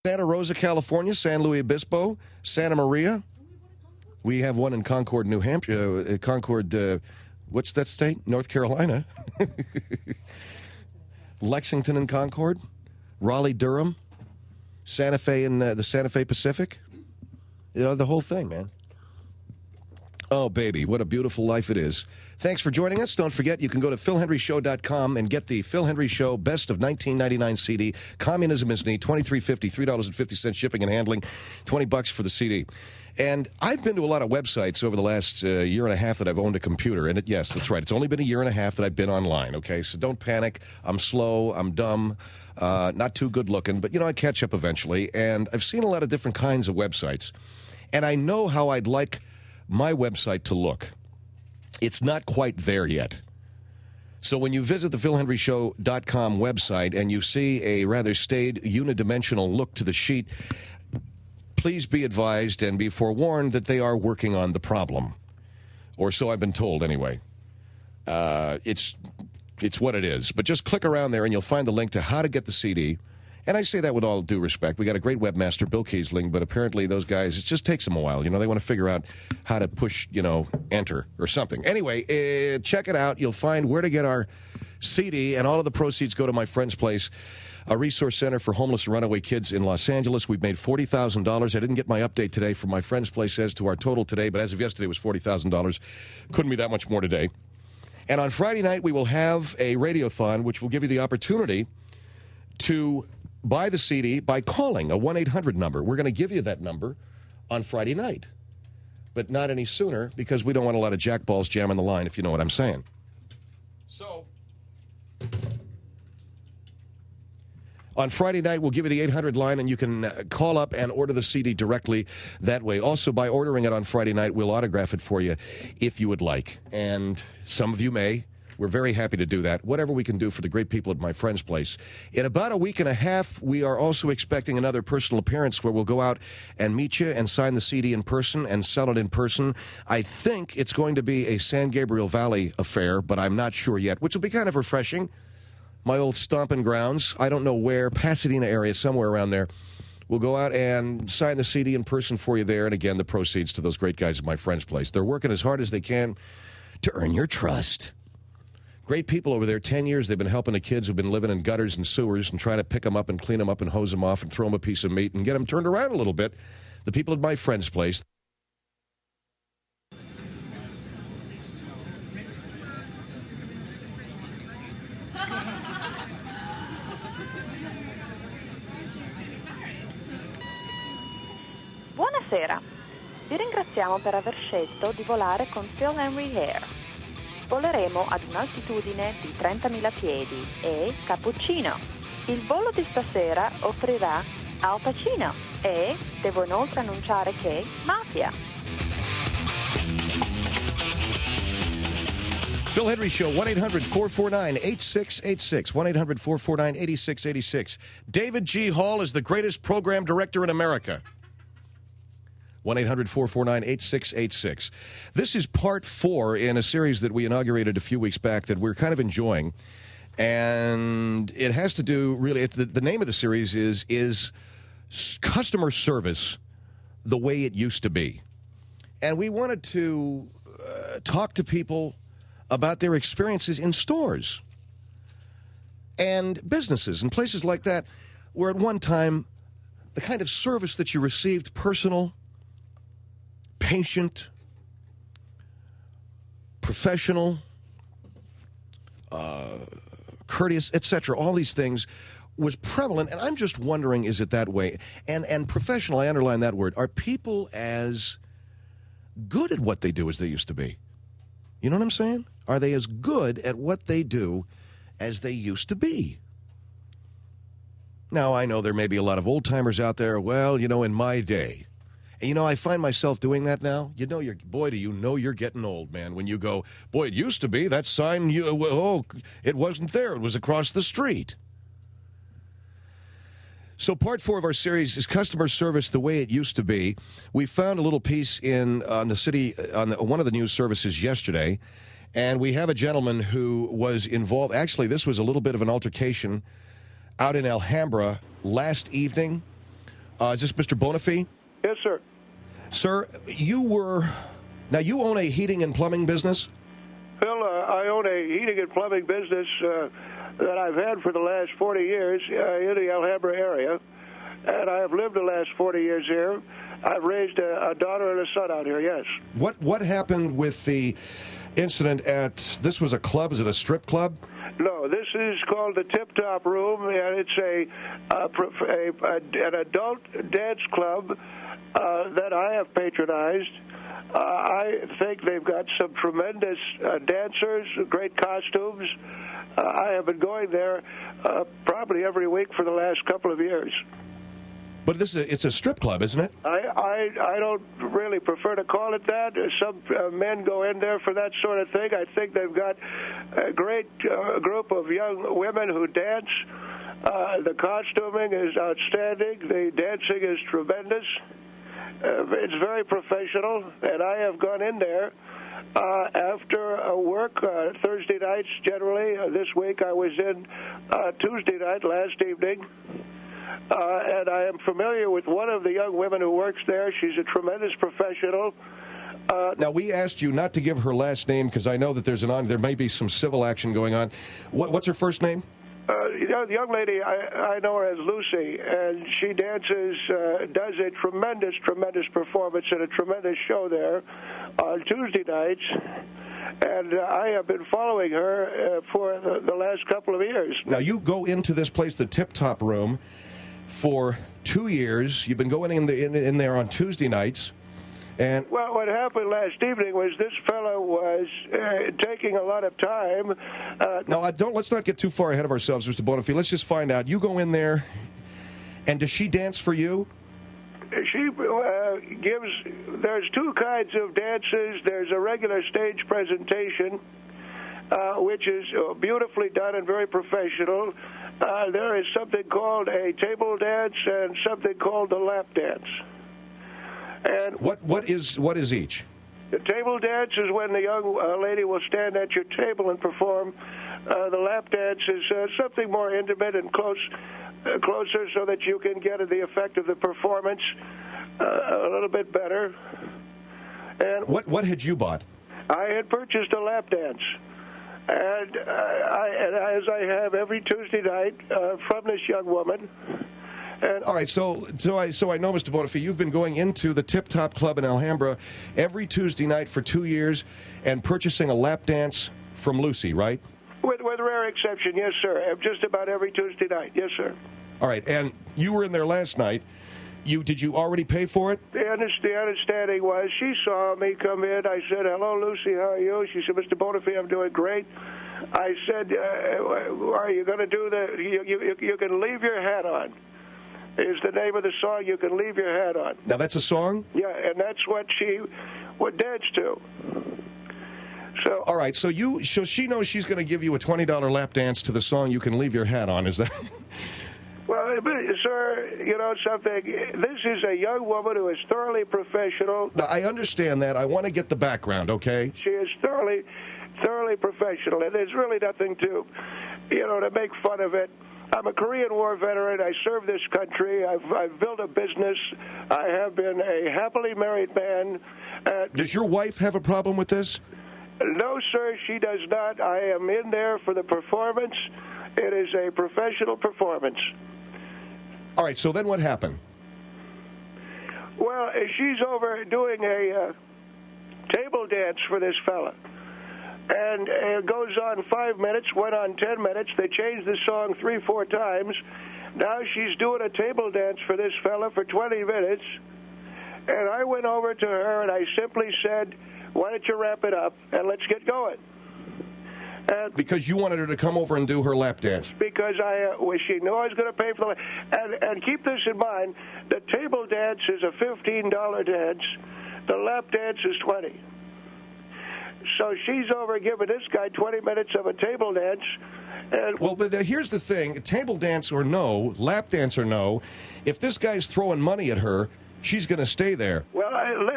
Santa Rosa, California, San Luis Obispo, Santa Maria. We have one in Concord, New Hampshire. Concord, what's that state? North Carolina. Lexington and Concord. Raleigh, Durham. Santa Fe in the Santa Fe Pacific. You know, the whole thing, man. Oh, baby, what a beautiful life it is. Thanks for joining us. Don't forget, you can go to philhendryshow.com and get the Phil Hendrie Show Best of 1999 CD. Communism is Neat, $23.50, $3.50 shipping and handling, $20 for the CD. And I've been to a lot of websites over the last year and a half that I've owned a computer. And yes, that's right. It's only been a year and a half that I've been online, okay? So don't panic. I'm slow. I'm dumb. Not too good looking. But, you know, I catch up eventually. And I've seen a lot of different kinds of websites. And I know how I'd like my website to look. It's not quite there yet. So when you visit the philhendryshow.com website and you see a rather staid unidimensional look to the sheet, please be advised and be forewarned that they are working on the problem. Or so I've been told anyway. It's what it is. But just click around there and you'll find the link to how to get the CD. And I say that with all due respect. We got a great webmaster, Bill Kiesling, but apparently those guys, it just takes them a while. You know, they want to figure out how to push, you know, enter or something. Anyway, check it out. You'll find where to get our CD, and all of the proceeds go to my friend's place, a resource center for homeless and runaway kids in Los Angeles. We've made $40,000. I didn't get my update today from my friend's place as to our total today, but as of yesterday it was $40,000. Couldn't be that much more today. And on Friday night, we will have a radiothon, which will give you the opportunity to buy the CD by calling a 1-800 number. We're going to give you that number on Friday night, but not any sooner because we don't want a lot of jackballs jamming the line, if you know what I'm saying. So, on Friday night, we'll give you the 800 line, and you can call up and order the CD directly that way. Also, by ordering it on Friday night, we'll autograph it for you if you would like. And some of you may. We're very happy to do that. Whatever we can do for the great people at my friend's place. In about a week and a half, we are also expecting another personal appearance where we'll go out and meet you and sign the CD in person and sell it in person. I think it's going to be a San Gabriel Valley affair, but I'm not sure yet, which will be kind of refreshing. My old stomping grounds. I don't know where, Pasadena area, somewhere around there. We'll go out and sign the CD in person for you there. And again, the proceeds to those great guys at my friend's place. They're working as hard as they can to earn your trust. Great people over there. 10 years they've been helping the kids who've been living in gutters and sewers and trying to pick them up and clean them up and hose them off and throw them a piece of meat and get them turned around a little bit. The people at my friend's place. Buonasera. Vi ringraziamo per aver scelto di volare con Phil Hendrie Air. Voleremo ad un'altitudine di 30.000 piedi e cappuccino. Il volo di stasera offrirà Al Pacino e devo inoltre annunciare che mafia. Phil Hendrie Show, 1-800-449-8686, 1-800-449-8686. David G. Hall is the greatest program director in America. 1-800-449-8686. This is part 4 in a series that we inaugurated a few weeks back that we're kind of enjoying. And it has to do, really, the name of the series is Customer Service the Way It Used to Be. And we wanted to talk to people about their experiences in stores and businesses and places like that where at one time the kind of service that you received, personal, patient, professional, courteous, etc., all these things was prevalent, and I'm just wondering, is it that way? And professional, I underline that word. Are people as good at what they do as they used to be? You know what I'm saying? Are they as good at what they do as they used to be? Now, I know there may be a lot of old-timers out there. Well, you know, in my day. And, you know, I find myself doing that now. You know, boy, do you know you're getting old, man, when you go, boy, it used to be, that sign, it wasn't there. It was across the street. So part 4 of our series is Customer Service the Way It Used to Be. We found a little piece on one of the news services yesterday, and we have a gentleman who was involved. Actually, this was a little bit of an altercation out in Alhambra last evening Is this Mr. Bonifay? Yes, sir. Sir, now you own a heating and plumbing business? Well, I own a heating and plumbing business that I've had for the last 40 years in the Alhambra area, and I have lived the last 40 years here. I've raised a daughter and a son out here, yes. What happened with the incident this was a club, is it a strip club? No, this is called the Tip Top Room, and it's an adult dance club that I have patronized. I think they've got some tremendous dancers, great costumes. I have been going there probably every week for the last couple of years. But it's a strip club, isn't it? I don't really prefer to call it that. Some men go in there for that sort of thing. I think they've got a great group of young women who dance. The costuming is outstanding. The dancing is tremendous. It's very professional, and I have gone in there after work Thursday nights generally. This week I was in Tuesday night last evening. And I am familiar with one of the young women who works there. She's a tremendous professional. Now, we asked you not to give her last name because I know that there may be some civil action going on. What's her first name? The young lady, I know her as Lucy, and she dances, does a tremendous performance and a tremendous show there on Tuesday nights. And I have been following her for the last couple of years. Now, you go into this place, the Tip Top Room, for 2 years. You've been going in there on Tuesday nights. And well, what happened last evening was this fellow was taking a lot of time. Now, let's not get too far ahead of ourselves, Mr. Bonifay. Let's just find out. You go in there, and does she dance for you? She there's two kinds of dances. There's a regular stage presentation, which is beautifully done and very professional. There is something called a table dance and something called the lap dance. And what is each? The table dance is when the young lady will stand at your table and perform. The lap dance is something more intimate and closer, so that you can get the effect of the performance a little bit better. And what had you bought? I had purchased a lap dance. And as I have every Tuesday night from this young woman. And all right, so I know, Mr. Bonifay, you've been going into the Tip Top Club in Alhambra every Tuesday night for 2 years and purchasing a lap dance from Lucy, right? With rare exception, yes, sir. Just about every Tuesday night, yes, sir. All right, and you were in there last night. Did you already pay for it? The understanding was she saw me come in. I said, "Hello, Lucy, how are you?" She said, "Mr. Bonifay, I'm doing great." I said, "Are you going to do you can leave your hat on." Is the name of the song, "You Can Leave Your Hat On." Now, that's a song? Yeah, and that's what she would dance to. So, all right, so she knows she's going to give you a $20 lap dance to the song "You Can Leave Your Hat On," is that? Well, sir, you know something? This is a young woman who is thoroughly professional. Now, I understand that. I want to get the background, okay? She is thoroughly professional, and there's really nothing to make fun of it. I'm a Korean War veteran. I served this country. I've built a business. I have been a happily married man. Does your wife have a problem with this? No, sir, she does not. I am in there for the performance. It is a professional performance. All right, so then what happened? Well, she's over doing a table dance for this fella. And it goes on 5 minutes, went on 10 minutes. They changed the song 3-4 times. Now she's doing a table dance for this fella for 20 minutes. And I went over to her and I simply said, "Why don't you wrap it up and let's get going?" And because you wanted her to come over and do her lap dance. Because she knew I was going to pay for the and keep this in mind, the table dance is a $15 dance. The lap dance is $20. So she's over giving this guy 20 minutes of a table dance. And well, but here's the thing. Table dance or no, lap dance or no, if this guy's throwing money at her, she's going to stay there. Well,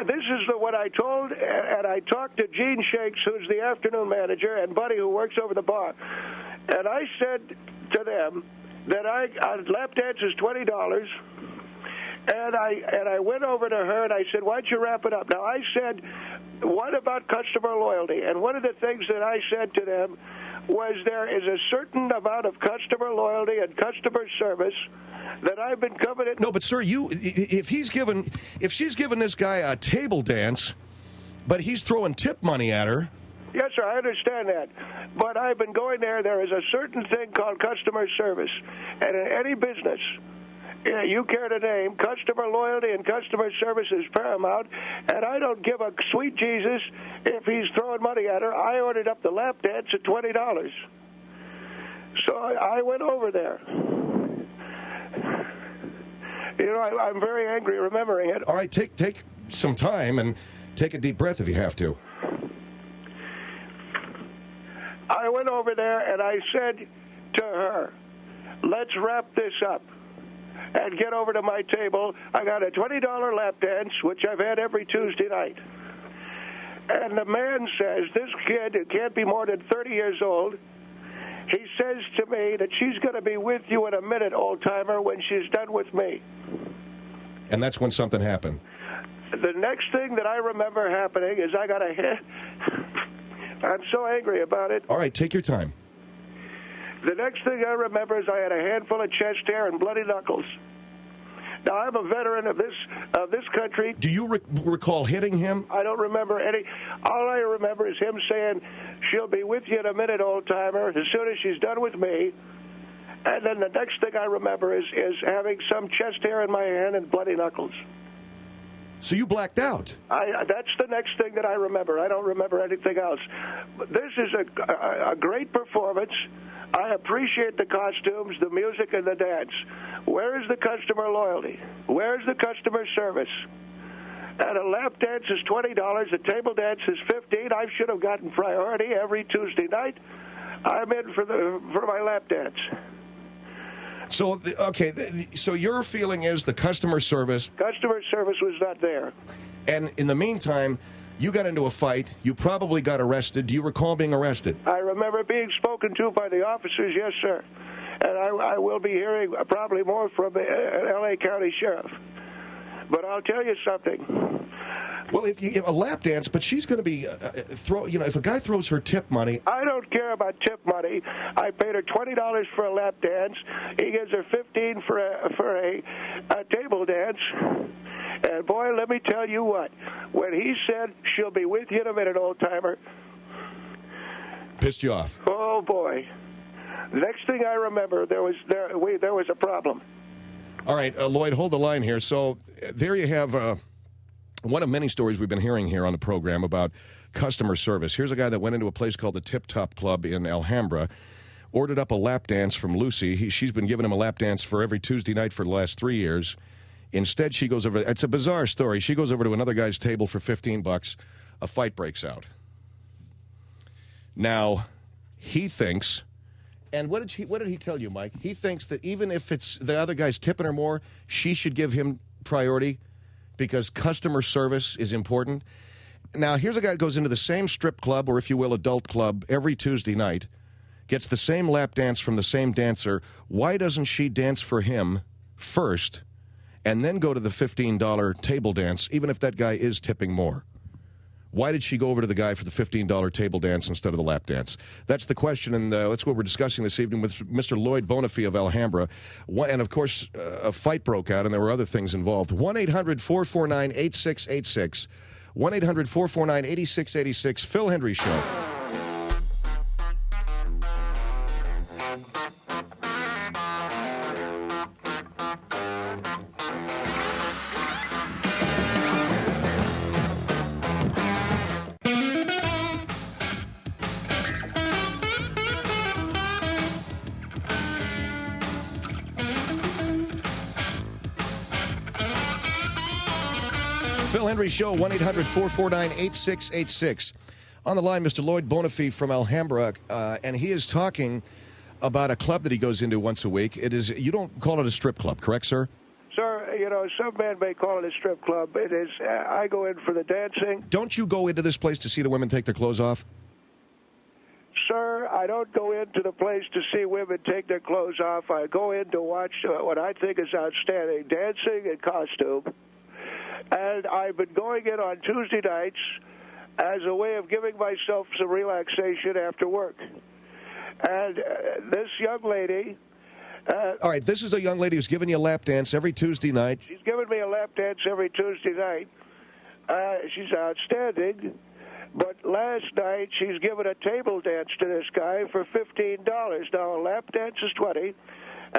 this is what I told, and I talked to Gene Shakes, who's the afternoon manager, and Buddy, who works over the bar. And I said to them that lap dance is $20, And I went over to her and I said, why'd you wrap it up? Now, I said, what about customer loyalty? And one of the things that I said to them was there is a certain amount of customer loyalty and customer service that I've been coveted. No, but, sir, if she's given this guy a table dance, but he's throwing tip money at her. Yes, sir, I understand that. But I've been going there. There is a certain thing called customer service. And in any business you care to name, customer loyalty and customer service is paramount. And I don't give a sweet Jesus if he's throwing money at her. I ordered up the lap dance at $20. So I went over there. You know, I'm very angry remembering it. All right, take some time and take a deep breath if you have to. I went over there and I said to her, let's wrap this up and get over to my table. I got a $20 lap dance, which I've had every Tuesday night. And the man says, this kid, it can't be more than 30 years old, he says to me that she's going to be with you in a minute, old-timer, when she's done with me. And that's when something happened. The next thing that I remember happening is I got a hit. I'm so angry about it. All right, take your time. The next thing I remember is I had a handful of chest hair and bloody knuckles. Now, I'm a veteran of this country. Do you recall hitting him? I don't remember any. All I remember is him saying, she'll be with you in a minute, old-timer, as soon as she's done with me. And then the next thing I remember is having some chest hair in my hand and bloody knuckles. So you blacked out. That's the next thing that I remember. I don't remember anything else. But this is a great performance. I appreciate the costumes, the music, and the dance. Where is the customer loyalty? Where is the customer service? And a lap dance is $20. A table dance is $15. I should have gotten priority every Tuesday night. I'm in for my lap dance. So, okay, so your feeling is the customer service... Customer service was not there. And in the meantime, you got into a fight. You probably got arrested. Do you recall being arrested? I remember being spoken to by the officers, yes, sir. And I will be hearing probably more from the L.A. County Sheriff. But I'll tell you something. Well, if a lap dance, but she's going to be if a guy throws her tip money. I don't care about tip money. I paid her $20 for a lap dance. He gives her $15 for a table dance. And boy, let me tell you what. When he said she'll be with you in a minute, old timer. Pissed you off. Oh boy. The next thing I remember, there was a problem. All right, Lloyd, hold the line here. So there you have. One of many stories we've been hearing here on the program about customer service. Here's a guy that went into a place called the Tip Top Club in Alhambra, ordered up a lap dance from Lucy. She's been giving him a lap dance for every Tuesday night for the last 3 years. Instead, she goes over. It's a bizarre story. She goes over to another guy's table for $15. A fight breaks out. Now, he thinks, and what did he tell you, Mike? He thinks that even if it's the other guy's tipping her more, she should give him priority, because customer service is important. Now, here's a guy that goes into the same strip club, or if you will, adult club, every Tuesday night, gets the same lap dance from the same dancer. Why doesn't she dance for him first and then go to the $15 table dance, even if that guy is tipping more? Why did she go over to the guy for the $15 table dance instead of the lap dance? That's the question, and that's what we're discussing this evening with Mr. Lloyd Bonifay of Alhambra. And, of course, a fight broke out, and there were other things involved. 1-800-449-8686. 1-800-449-8686. Phil Hendrie Show. Phil Hendrie Show, 1-800-449-8686. On the line, Mr. Lloyd Bonifay from Alhambra, and he is talking about a club that he goes into once a week. It is, you don't call it a strip club, correct, sir? Sir, some men may call it a strip club. It is, I go in for the dancing. Don't you go into this place to see the women take their clothes off? Sir, I don't go into the place to see women take their clothes off. I go in to watch what I think is outstanding dancing and costume. And I've been going in on Tuesday nights as a way of giving myself some relaxation after work. And this young lady... all right, this is a young lady who's giving you a lap dance every Tuesday night. She's giving me a lap dance every Tuesday night. She's outstanding. But last night, she's given a table dance to this guy for $15. Now, a lap dance is $20,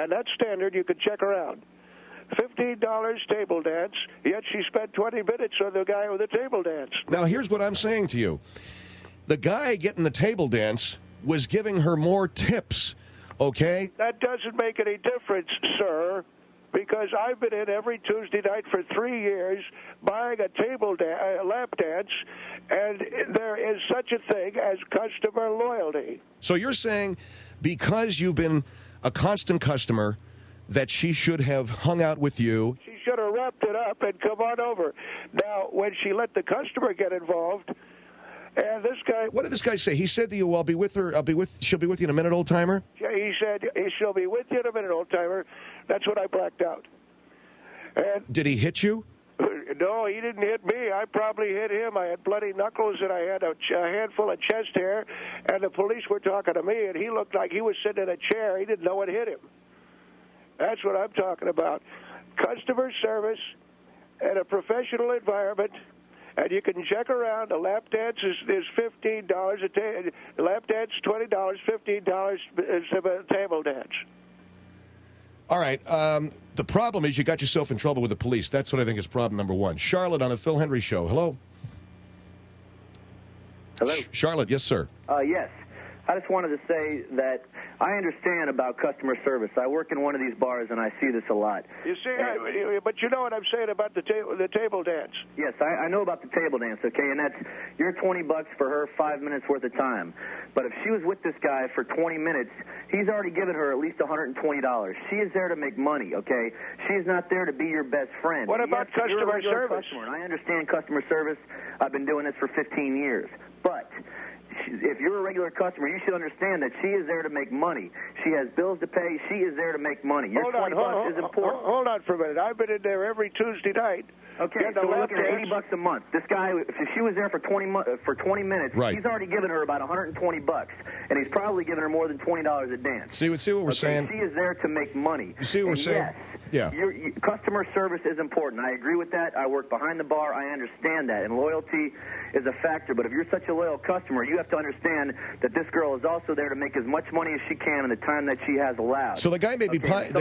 and that's standard. You can check her out. $15 table dance, yet she spent 20 minutes on the guy with the table dance. Now, here's what I'm saying to you. The guy getting the table dance was giving her more tips, okay? That doesn't make any difference, sir, because I've been in every Tuesday night for 3 years buying a lap dance, and there is such a thing as customer loyalty. So you're saying because you've been a constant customer that she should have hung out with you. She should have wrapped it up and come on over. Now, when she let the customer get involved, and this guy... What did this guy say? He said to you, well, I'll be with her, she'll be with you in a minute, old-timer? He said, she'll be with you in a minute, old-timer. That's when I blacked out. And did he hit you? No, he didn't hit me. I probably hit him. I had bloody knuckles, and I had a handful of chest hair, and the police were talking to me, and he looked like he was sitting in a chair. He didn't know what hit him. That's what I'm talking about. Customer service and a professional environment, and you can check around. A lap dance is $15 a lap dance $20, $15 is a table dance. All right. The problem is you got yourself in trouble with the police. That's what I think is problem number one. Charlotte on the Phil Hendrie Show. Hello? Hello? Charlotte, yes, sir. Yes. I just wanted to say that I understand about customer service. I work in one of these bars, and I see this a lot. You see, but you know what I'm saying about the table dance. Yes, I know about the table dance, okay, and that's your $20 for her 5 minutes worth of time. But if she was with this guy for 20 minutes, he's already given her at least $120. She is there to make money, okay? She's not there to be your best friend. What about customer service? Customer, and I understand customer service. I've been doing this for 15 years. But if you're a regular customer, you should understand that she is there to make money. She has bills to pay. She is there to make money. Your $20 is important. Hold on for a minute. I've been in there every Tuesday night. Okay, so we're looking at $80 a month. This guy, if she was there for 20 minutes, right, he's already given her about $120, and he's probably given her more than $20 a dance. See what we're saying? She is there to make money. You see what we're saying? Yes. Yeah. Customer service is important. I agree with that. I work behind the bar. I understand that. And loyalty is a factor. But if you're such a loyal customer, you have to understand that this girl is also there to make as much money as she can in the time that she has allowed. So the guy may be buying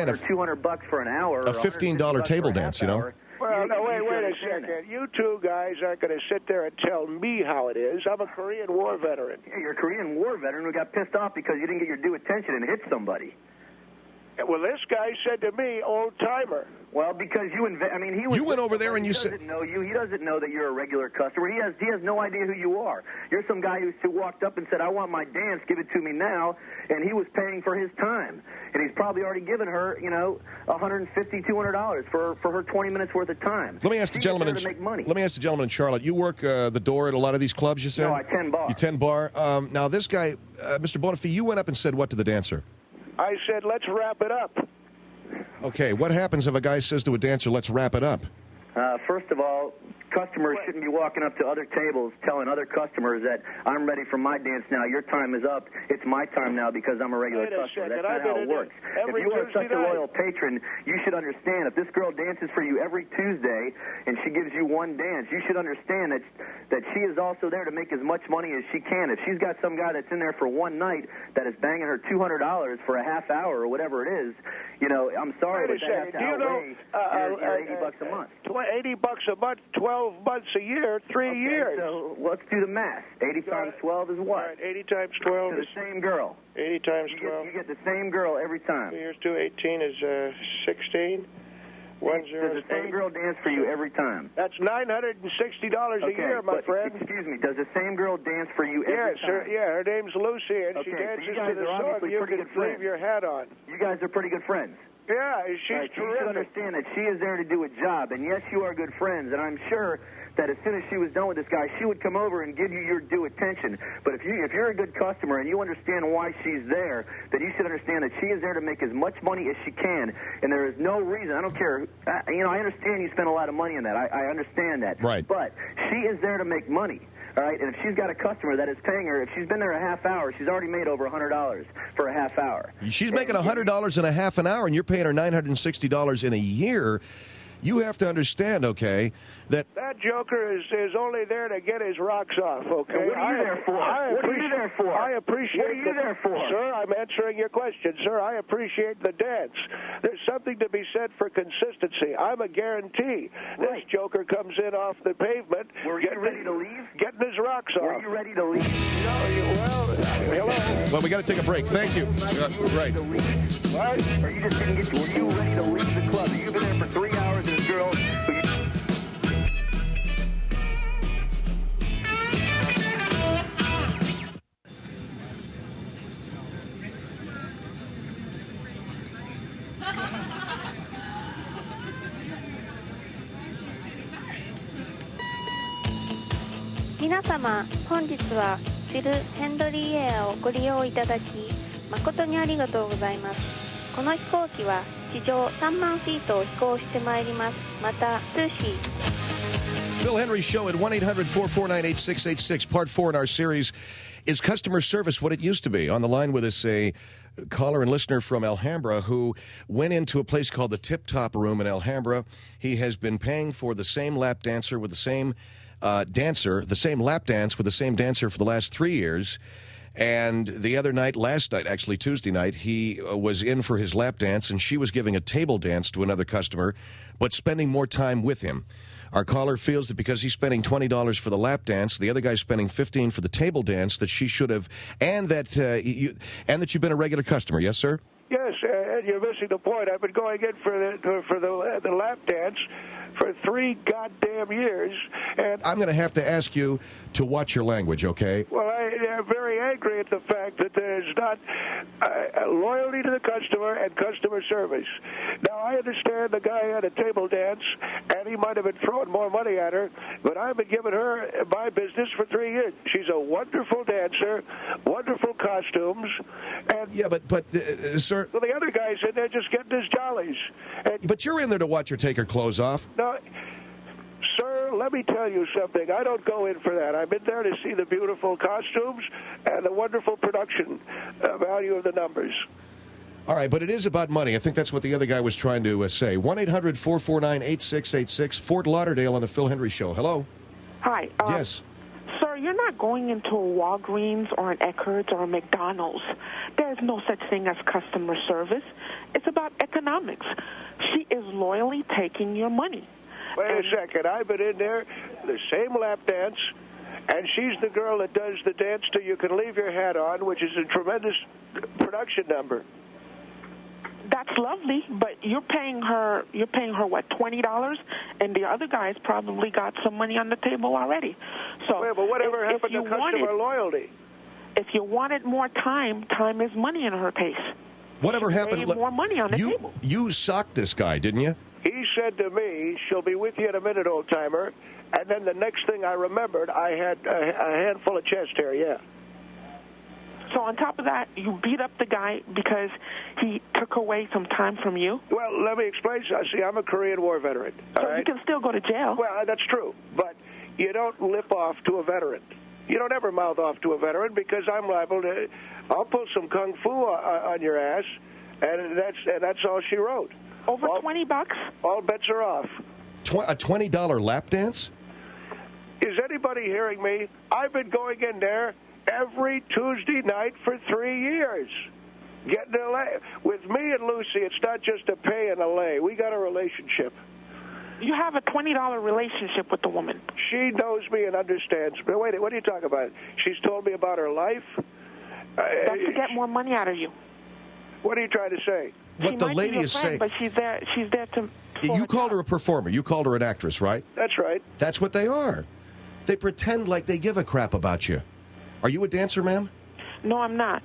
a $200 for an hour, a $15 table dance, you know. Well, no, wait a second. You two guys aren't going to sit there and tell me how it is. I'm a Korean War veteran. Yeah, you're a Korean War veteran who got pissed off because you didn't get your due attention and hit somebody. Well, this guy said to me, old-timer. Well, because you went over there and you said... He doesn't know you. He doesn't know that you're a regular customer. He has no idea who you are. You're some guy who walked up and said, I want my dance, give it to me now, and he was paying for his time. And he's probably already given her, $150, $200 for her 20 minutes worth of time. Let me ask the gentleman. Let me ask the gentleman in Charlotte. You work the door at a lot of these clubs, you said? No, I 10 bar. You 10 bar. Now, this guy, Mr. Bonifay, you went up and said what to the dancer? I said, let's wrap it up. Okay, what happens if a guy says to a dancer, let's wrap it up? First of all, customers shouldn't be walking up to other tables telling other customers that I'm ready for my dance now. Your time is up. It's my time now because I'm a regular customer. That's not how it works. If you are such a loyal patron, you should understand if this girl dances for you every Tuesday and she gives you one dance, you should understand that she is also there to make as much money as she can. If she's got some guy that's in there for one night that is banging her $200 for a half hour or whatever it is, I'm sorry, but that has to outweigh your $80 a month. $80 a month, 12 months a year, 3 years. So let's do the math. 80 times 12 is what? Right, 80 times 12 is the same girl. 80 times 12. You get the same girl every time. 2 years, 2, 18 is 16. Does the same girl dance for you every time? That's $960 a year, my friend. Excuse me. Does the same girl dance for you every time? Yeah, her name's Lucy, and she dances to the song You Can Leave Your Hat On. You guys are pretty good friends. Yeah, she's right, you should terrific. understand that she is there to do a job, and yes, you are good friends, and I'm sure that as soon as she was done with this guy, she would come over and give you your due attention. But if you're a good customer and you understand why she's there, then you should understand that she is there to make as much money as she can, and there is no reason. I don't care. I understand you spend a lot of money on that. I understand that. Right. But she is there to make money. All right, and if she's got a customer that is paying her, if she's been there a half hour, she's already made over $100 for a half hour. She's making $100 in a half an hour, and you're paying her $960 in a year. You have to understand, okay, that joker is only there to get his rocks off, okay? What are you there for? What are you there for? I appreciate What are you there for? Sir, I'm answering your question. Sir, I appreciate the dance. There's something to be said for consistency. I'm a guarantee. This joker comes in off the pavement. Were you ready to leave? Getting his rocks off. Were you ready to leave? Hello? Well, we got to take a break. Thank you. Right. What? Or you just didn't get to? Were you ready to leave the club? You've been there for 3 hours, and this girl who you...皆様、本日はシル・ヘンドリーエアをご利用いただき誠にありがとうございます。この飛行機は地上3万フィートを飛行してまいります。また通信 Bill Hendrie Show at 1-800-449-8686. Part 4 in our series, Is Customer Service What It Used to Be? On the line with us, a caller and listener from Alhambra who went into a place called the Tip Top Room in Alhambra. He has been paying for the same lap dancer with the same the same lap dance with the same dancer for the last 3 years. And the other night, last night, actually Tuesday night, he was in for his lap dance, and she was giving a table dance to another customer, but spending more time with him. Our caller feels that because he's spending $20 for the lap dance, the other guy's spending $15 for the table dance, that she should have, and that you've been a regular customer. Yes, sir? Yes, and you're missing the point. I've been going in for the lap dance for 3 goddamn years, and I'm going to have to ask you to watch your language, okay? Well, I'm very angry at the fact that there's not loyalty to the customer and customer service. Now, I understand the guy had a table dance, and he might have been throwing more money at her, but I've been giving her my business for 3 years. She's a wonderful dancer, wonderful costumes, and yeah, but sir, well, the other guy's in there just getting his jollies. And, but you're in there to watch her take her clothes off. No, sir, let me tell you something. I don't go in for that. I'm in there to see the beautiful costumes and the wonderful production value of the numbers. All right, but it is about money. I think that's what the other guy was trying to say. 1-800-449-8686, Fort Lauderdale on the Phil Hendrie Show. Hello? Hi. Yes. Sir, you're not going into a Walgreens or an Eckerd's or a McDonald's. There's no such thing as customer service. It's about economics. She is loyally taking your money. Wait a second. I've been in there, the same lap dance, and she's the girl that does the dance till you can leave your hat on, which is a tremendous production number. That's lovely, but you're paying her what, $20? And the other guy's probably got some money on the table already. So well, but whatever happened to customer loyalty? If you wanted more time, time is money in her case. Whatever happened? More money on the table. You socked this guy, didn't you? He said to me, "She'll be with you in a minute, old timer." And then the next thing I remembered, I had a handful of chest hair. Yeah. So on top of that, you beat up the guy because he took away some time from you? Well, let me explain. See, I'm a Korean War veteran. So you can still go to jail. Well, that's true. But you don't lip off to a veteran. You don't ever mouth off to a veteran because I'm liable to... I'll pull some kung fu on your ass, and that's all she wrote. Over $20? All bets are off. A $20 lap dance? Is anybody hearing me? I've been going in there every Tuesday night for 3 years. Getting a lay. With me and Lucy, it's not just a pay and a lay. We got a relationship. You have a $20 relationship with the woman. She knows me and understands me. Wait, what are you talking about? She's told me about her life? That's to get more money out of you. What are you trying to say? What the lady is saying. But she's there to... You called her a performer. You called her an actress, right? That's right. That's what they are. They pretend like they give a crap about you. Are you a dancer, ma'am? No, I'm not.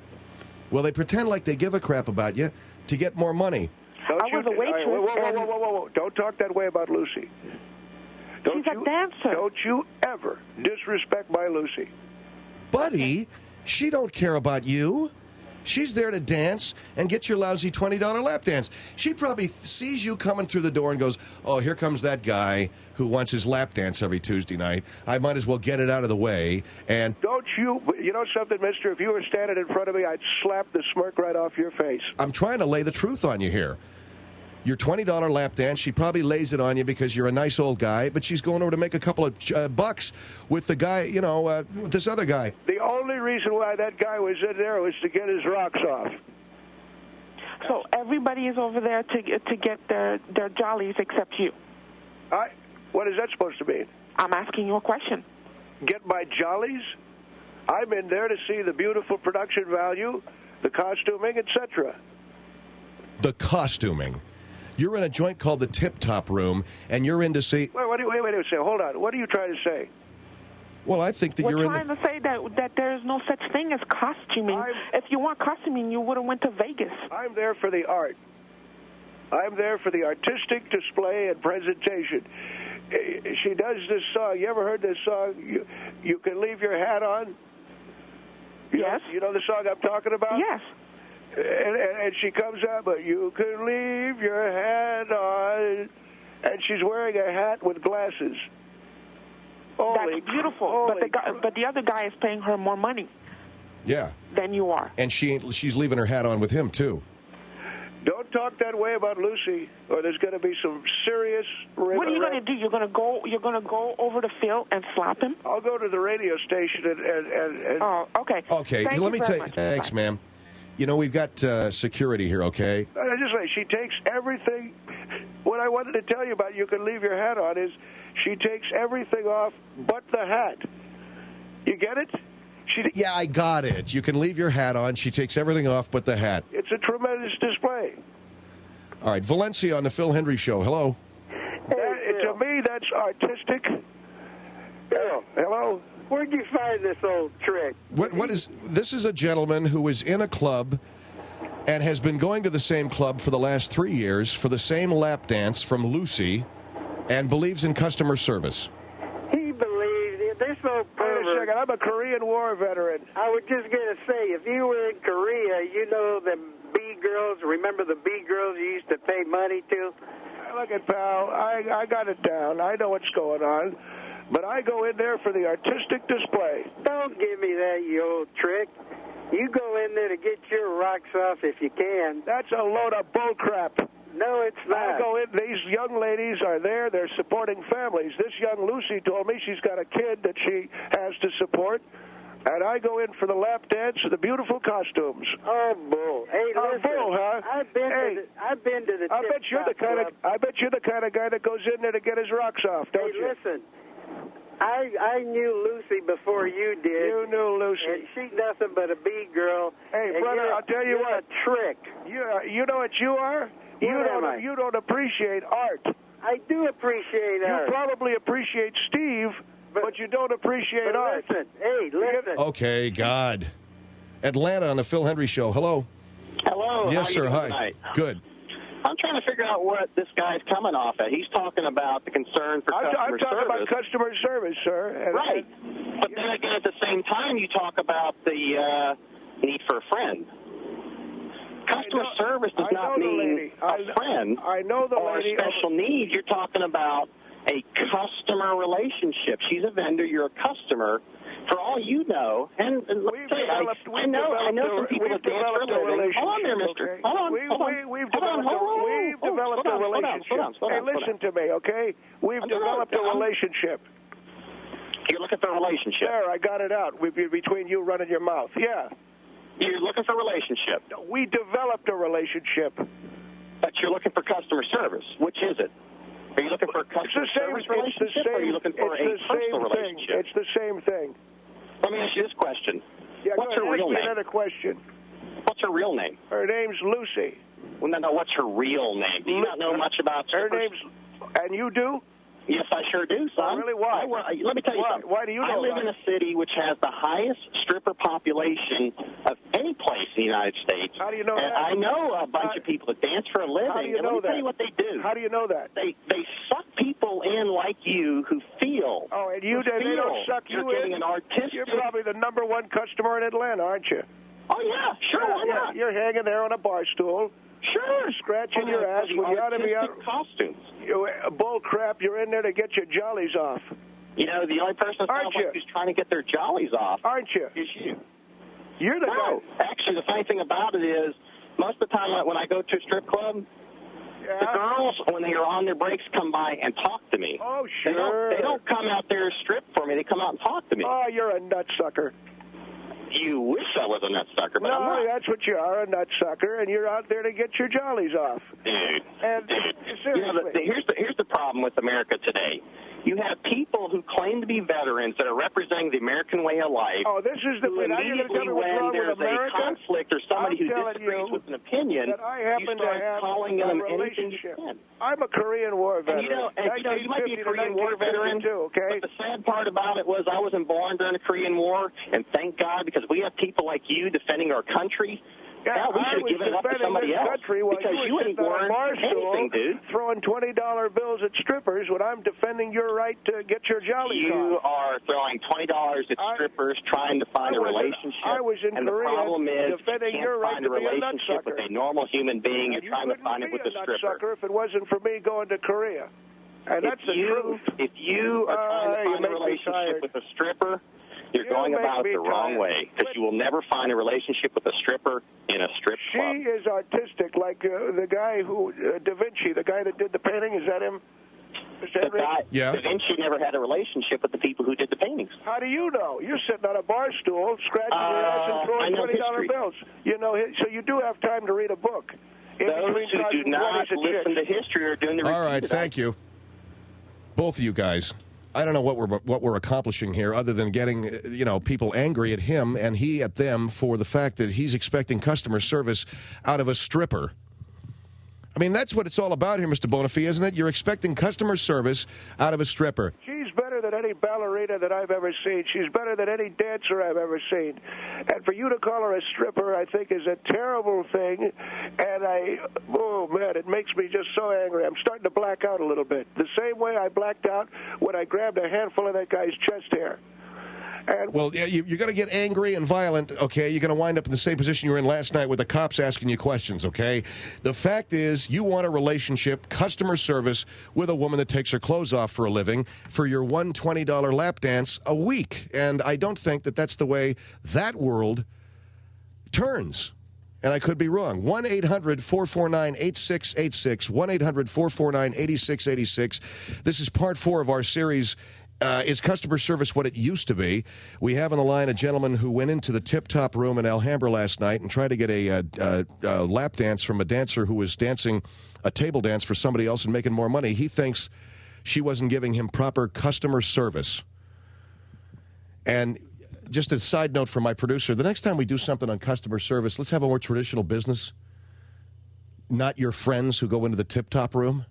Well, they pretend like they give a crap about you to get more money. Don't was a waitress. Whoa. Don't talk that way about Lucy. She's a dancer. Don't you ever disrespect my Lucy. Buddy, she don't care about you. She's there to dance and get your lousy $20 lap dance. She probably sees you coming through the door and goes, oh, here comes that guy who wants his lap dance every Tuesday night. I might as well get it out of the way. And don't you know something, mister? If you were standing in front of me, I'd slap the smirk right off your face. I'm trying to lay the truth on you here. Your $20 lap dance, she probably lays it on you because you're a nice old guy, but she's going over to make a couple of bucks with the guy, with this other guy. The only reason why that guy was in there was to get his rocks off. So everybody is over there to get their jollies except you. What is that supposed to mean? I'm asking you a question. Get my jollies? I'm in there to see the beautiful production value, the costuming, etc. The costuming. You're in a joint called the Tip Top Room, and you're in to see... Wait a second. Hold on. What are you trying to say? Well, I think that We're trying to say that there's no such thing as costuming. If you want costuming, you would have went to Vegas. I'm there for the art. I'm there for the artistic display and presentation. She does this song. You ever heard this song, You Can Leave Your Hat On? Yes. You know the song I'm talking about? Yes. And she comes out, but you can leave your hat on. And she's wearing a hat with glasses. That's beautiful. But the other guy is paying her more money. Yeah. Than you are. And she's leaving her hat on with him, too. Don't talk that way about Lucy, or there's going to be some serious... What are you going to do? You're going to go over to Phil and slap him? I'll go to the radio station and Oh, okay. Okay, let me tell you. Thanks, ma'am. We've got security here, okay? I just say she takes everything. What I wanted to tell you about You Can Leave Your Hat On is she takes everything off but the hat. You get it? Yeah, I got it. You can leave your hat on. She takes everything off but the hat. It's a tremendous display. All right, Valencia on the Phil Hendrie Show. Hello. To me, that's artistic. Hello? Where'd you find this old trick? This is a gentleman who is in a club and has been going to the same club for the last 3 years for the same lap dance from Lucy and believes in customer service. He believes it. This old pervert. Wait a second. I'm a Korean War veteran. I was just going to say, if you were in Korea, you know the B-girls. Remember the B-girls you used to pay money to? Look at pal. I got it down. I know what's going on. But I go in there for the artistic display. Don't give me that, you old trick. You go in there to get your rocks off if you can. That's a load of bullcrap. No, it's not. I go in. These young ladies are there. They're supporting families. This young Lucy told me she's got a kid that she has to support. And I go in for the lap dance and the beautiful costumes. Oh, bull! Hey, listen. Bull, huh? I've been to the. I bet you're the kind of guy that goes in there to get his rocks off, don't you? Listen. I knew Lucy before you did. You knew Lucy. And she's nothing but a bee girl. Hey, brother, I'll tell you what. A trick. You know what you are? You don't appreciate art. I do appreciate art. You probably appreciate Steve, but you don't appreciate art. Listen. Okay, God. Atlanta on the Phil Hendrie Show. Hello. Hello. Yes, sir. Hi. Tonight? Good. I'm trying to figure out what this guy's coming off at. He's talking about the concern for customer service. I'm talking about customer service, sir. Right. But then again, at the same time, you talk about the need for a friend. Customer service does not mean a friend or a special need. You're talking about a customer relationship. She's a vendor. You're a customer. For all you know, and let me tell you, I know some people that dance for a living. Hold on there, mister. Hold on. We've developed a relationship. Hey, listen to me, okay? We've developed a relationship. You're looking for a relationship. There, I got it out. Between you running your mouth. Yeah. You're looking for a relationship. We developed a relationship. But you're looking for customer service. Which is it? Are you looking for a customer service relationship, or are you looking for a personal relationship? It's the same thing. Let me ask you this question. Yeah, what's her real name? Another question. What's her real name? Her name's Lucy. Well, no, what's her real name? Do you not know much about her name's? And you do? Yes, I sure do, son. Really? Why? Let me tell you something. Why do you know I live in a city which has the highest stripper population of any place in the United States. How do you know and that? I know a bunch of people that dance for a living. How do you and know let me that? tell you what they do. How do you know that? They suck people in like you who feel. Oh, and you they don't suck you you're getting in? an artistic. You're probably the #1 customer in Atlanta, aren't you? Oh, yeah, sure, why not? You're hanging there on a bar stool. Sure. Scratching your ass when you ought to be out. Costumes. Bull crap, you're in there to get your jollies off. You know, the only person that sounds like who's trying to get their jollies off aren't you? Is you. You're the guy. Actually, the funny thing about it is most of the time when I go to a strip club, the girls, when they are on their breaks, come by and talk to me. Oh, sure. They don't come out there strip for me. They come out and talk to me. Oh, you're a nutsucker. You wish I was a nutsucker, but I'm not. No, that's what you are, a nutsucker, and you're out there to get your jollies off. Dude. Seriously. You know, here's the problem with America today. You have people who claim to be veterans that are representing the American way of life. Oh, this is the thing. Immediately when there's a conflict or somebody who disagrees with an opinion, you start calling them anything you can. I'm a Korean War veteran. And you might be a Korean War veteran, okay? but the sad part about it was I wasn't born during the Korean War, and thank God, because we have people like you defending our country. Yeah, we should have given it up to somebody else because you ain't learned anything, dude. Throwing $20 bills at strippers when I'm defending your right to get your jollies on. You are throwing $20 at strippers trying to find a relationship. I was in and Korea the problem is defending you your can't right find a to be a relationship nutsucker. with a normal human being. You're trying to find it with a stripper. If it wasn't for me going to Korea. And that's the truth. If you are trying to find a relationship with a stripper, you're going about it the wrong way, because you will never find a relationship with a stripper in a strip club. She is artistic, like the guy who, Da Vinci, the guy that did the painting. Is that him? Da Vinci never had a relationship with the people who did the paintings. How do you know? You're sitting on a bar stool, scratching your ass and throwing $20 bills. You know, so you do have time to read a book. Those who do not listen to history are doing the repeat. All right, thank you. Both of you guys. I don't know what we're accomplishing here other than getting, people angry at him and he at them for the fact that he's expecting customer service out of a stripper. I mean, that's what it's all about here, Mr. Bonafide, isn't it? You're expecting customer service out of a stripper. She's better than any ballerina that I've ever seen. She's better than any dancer I've ever seen. And for you to call her a stripper, I think, is a terrible thing. And oh, man, it makes me just so angry. I'm starting to black out a little bit. The same way I blacked out when I grabbed a handful of that guy's chest hair. Well, yeah, you're going to get angry and violent, okay? You're going to wind up in the same position you were in last night with the cops asking you questions, okay? The fact is, you want a relationship, customer service, with a woman that takes her clothes off for a living for your $120 lap dance a week. And I don't think that that's the way that world turns. And I could be wrong. 1-800-449-8686. 1-800-449-8686. This is part 4 of our series, Is Customer Service What It Used to Be? We have on the line a gentleman who went into the tip-top room in Alhambra last night and tried to get a lap dance from a dancer who was dancing a table dance for somebody else and making more money. He thinks she wasn't giving him proper customer service. And just a side note from my producer, the next time we do something on customer service, let's have a more traditional business. Not your friends who go into the tip-top room.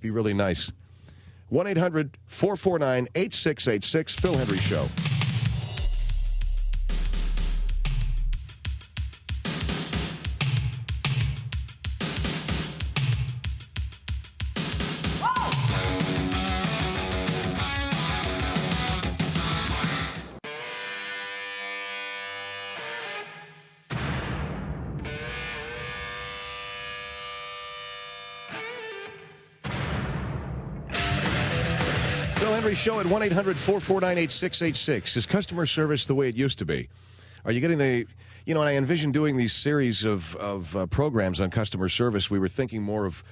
Be really nice. 1-800-449-8686, Phil Hendrie Show. Show at 1-800-449-8686. Is customer service the way it used to be? Are you getting the... and I envision doing these series of programs on customer service. We were thinking more of...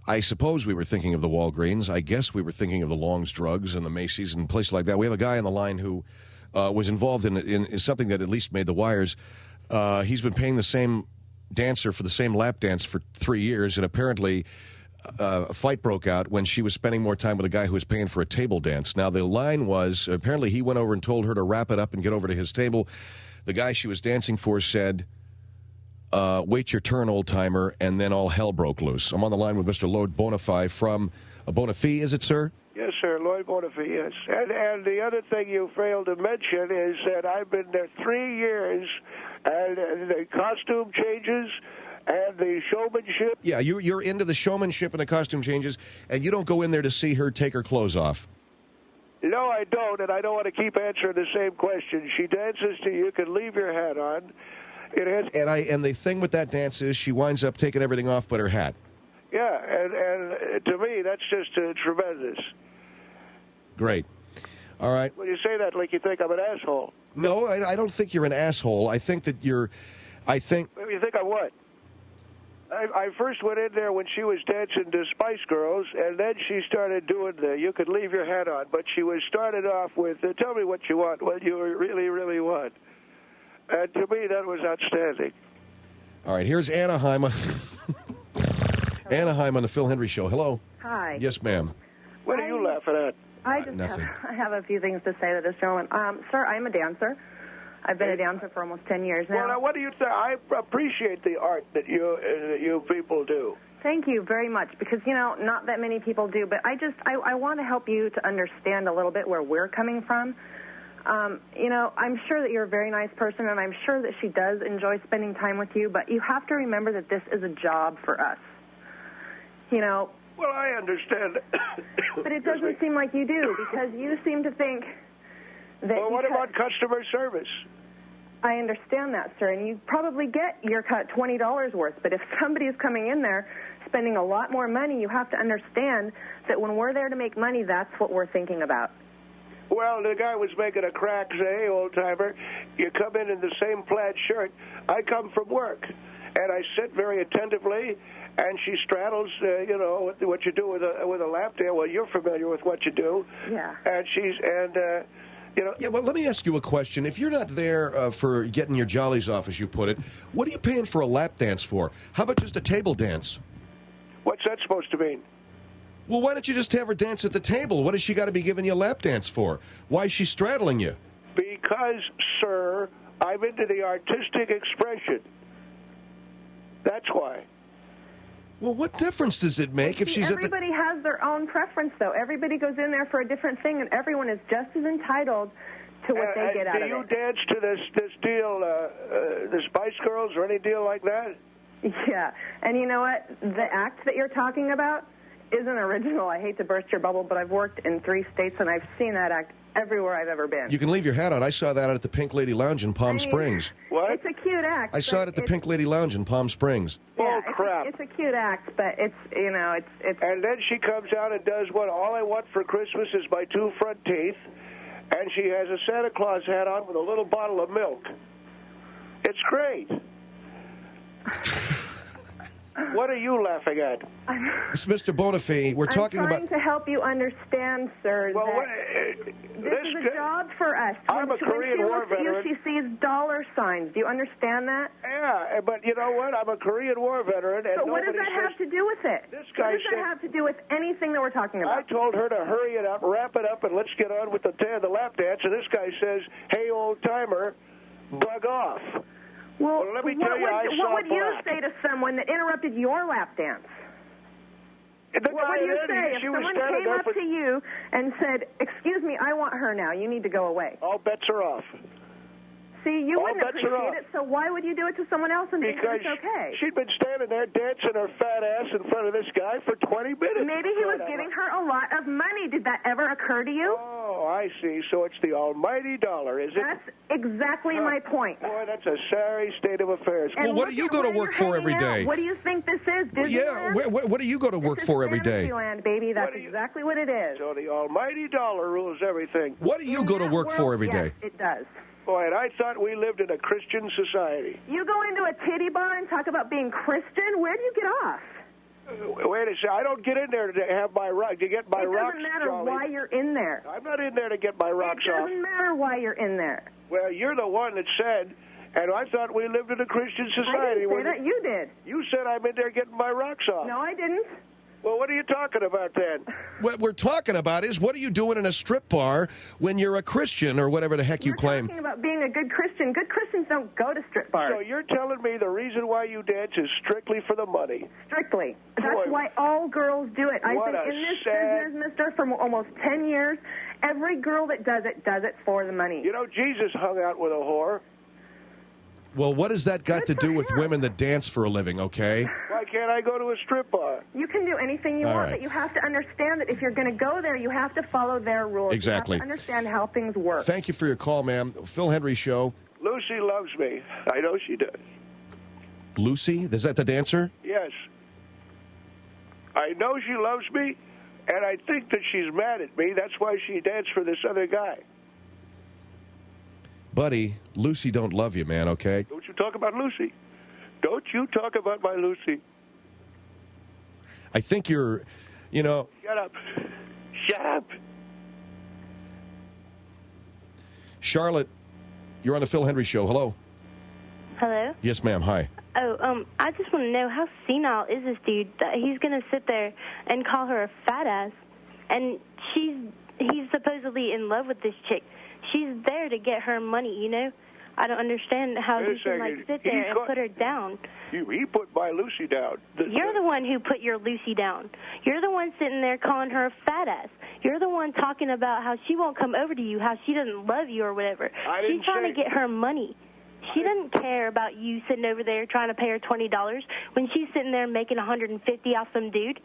I suppose we were thinking of the Walgreens. I guess we were thinking of the Long's Drugs and the Macy's and places like that. We have a guy on the line who was involved in something that at least made the wires. He's been paying the same dancer for the same lap dance for 3 years, and apparently... a fight broke out when she was spending more time with a guy who was paying for a table dance. Now, the line was, apparently he went over and told her to wrap it up and get over to his table. The guy she was dancing for said, wait your turn, old-timer, and then all hell broke loose. I'm on the line with Mr. Lord Bonafide from Bonafide, is it, sir? Yeah, sir, Lloyd Bonifay, yes. And the other thing you failed to mention is that I've been there 3 years, and the costume changes and the showmanship. Yeah, you're into the showmanship and the costume changes, and you don't go in there to see her take her clothes off. No, I don't, and I don't want to keep answering the same question. She dances to you can leave your hat on. It has. And the thing with that dance is she winds up taking everything off but her hat. Yeah, and to me, that's just tremendous. Great. All right. When you say that, like you think I'm an asshole. No, I don't think you're an asshole. I think that you're. You think I'm what? I first went in there when she was dancing to Spice Girls, and then she started doing the you could leave your hat on, but she was started off with, tell me what you want, what you really, really want. And to me, that was outstanding. All right, here's Anaheim. Anaheim on the Phil Hendrie Show. Hello. Hi. Yes, ma'am. What are you laughing at? I have a few things to say to this gentleman. Sir, I'm a dancer. I've been a dancer for almost 10 years now. Well, now, what do you think? I appreciate the art that you people do. Thank you very much, because, not that many people do, but I want to help you to understand a little bit where we're coming from. I'm sure that you're a very nice person, and I'm sure that she does enjoy spending time with you, but you have to remember that this is a job for us. Well, I understand. But it doesn't seem like you do, because you seem to think that... Well, what about customer service? I understand that, sir, and you probably get your cut $20 worth, but if somebody is coming in there spending a lot more money, you have to understand that when we're there to make money, that's what we're thinking about. Well, the guy was making a crack, say, old-timer, you come in the same plaid shirt. I come from work, and I sit very attentively, and she straddles, what you do with a lap dance. Well, you're familiar with what you do. Yeah. And Yeah, well, let me ask you a question. If you're not there for getting your jollies off, as you put it, what are you paying for a lap dance for? How about just a table dance? What's that supposed to mean? Well, why don't you just have her dance at the table? What has she got to be giving you a lap dance for? Why is she straddling you? Because, sir, I'm into the artistic expression. That's why. Well, what difference does it make if she's Everybody has their own preference, though. Everybody goes in there for a different thing, and everyone is just as entitled to what they get out of it. Do you dance to this deal, the Spice Girls, or any deal like that? Yeah, and you know what? The act that you're talking about isn't original. I hate to burst your bubble, but I've worked in 3 states, and I've seen that act everywhere I've ever been. You can leave your hat on. I saw that at the Pink Lady Lounge in Palm Springs. What? It's a cute act. I saw it at the Pink Lady Lounge in Palm Springs. Yeah, crap. It's a cute act, but it's. And then she comes out and does what? All I want for Christmas is my 2 front teeth, and she has a Santa Claus hat on with a little bottle of milk. It's great. What are you laughing at? Mr. Bonifay, we're talking about... I'm trying to help you understand, sir, this is a job for us. I'm a Korean War veteran. She sees dollar signs. Do you understand that? Yeah, but you know what? I'm a Korean War veteran. And but what does that have to do with it? This guy what does that have to do with anything that we're talking about? I told her to hurry it up, wrap it up, and let's get on with the lap dance. And this guy says, hey, old-timer, bug off. Well, let me tell you, what would you say to someone that interrupted your lap dance? What would you say if someone came up to you and said, excuse me, I want her now, you need to go away? All bets are off. See, you wouldn't appreciate it, so why would you do it to someone else and think it's okay? She'd been standing there dancing her fat ass in front of this guy for 20 minutes. Maybe he was giving her a lot of money. Did that ever occur to you? Oh, I see. So it's the almighty dollar, is it? That's exactly my point. Boy, that's a sorry state of affairs. Well, what do you go to work for every day? What do you think this is, Disneyland? Yeah, what do you go to work for every day? Disneyland, baby. That's exactly what it is. So the almighty dollar rules everything. What do you go to work for every day? Yes, it does. Boy, and I thought we lived in a Christian society. You go into a titty bar and talk about being Christian? Where do you get off? Wait a second. I don't get in there to have my rock, to get my rocks. It doesn't matter why you're in there. I'm not in there to get my rocks off. It doesn't matter why you're in there. Well, you're the one that said, and I thought we lived in a Christian society. I didn't say that. You did. You said I'm in there getting my rocks off. No, I didn't. Well, what are you talking about then? What we're talking about is, what are you doing in a strip bar when you're a Christian or whatever the heck you claim? You're talking about being a good Christian. Good Christians don't go to strip bars. So you're telling me the reason why you dance is strictly for the money? Strictly. That's why all girls do it. I've been in this business, mister, for almost 10 years. Every girl that does it for the money. You know, Jesus hung out with a whore. Well, what has that got to do with women that dance for a living, okay? Why can't I go to a strip bar? You can do anything you want, but you have to understand that if you're going to go there, you have to follow their rules. Exactly. You have to understand how things work. Thank you for your call, ma'am. Phil Hendrie Show. Lucy loves me. I know she does. Lucy? Is that the dancer? Yes. I know she loves me, and I think that she's mad at me. That's why she danced for this other guy. Buddy, Lucy don't love you, man, okay? Don't you talk about Lucy. Don't you talk about my Lucy. I think you're, you know... Shut up. Shut up. Charlotte, you're on the Phil Hendrie Show. Hello. Hello? Yes, ma'am. Hi. Oh, I just want to know, how senile is this dude that he's going to sit there and call her a fat ass? And he's supposedly in love with this chick. She's there to get her money, you know? I don't understand how he can, like, sit there and put her down. He put my Lucy down. You're the one who put your Lucy down. You're the one sitting there calling her a fat ass. You're the one talking about how she won't come over to you, how she doesn't love you or whatever. She's trying to get her money. She doesn't care about you sitting over there trying to pay her $20 when she's sitting there making $150 off some dude.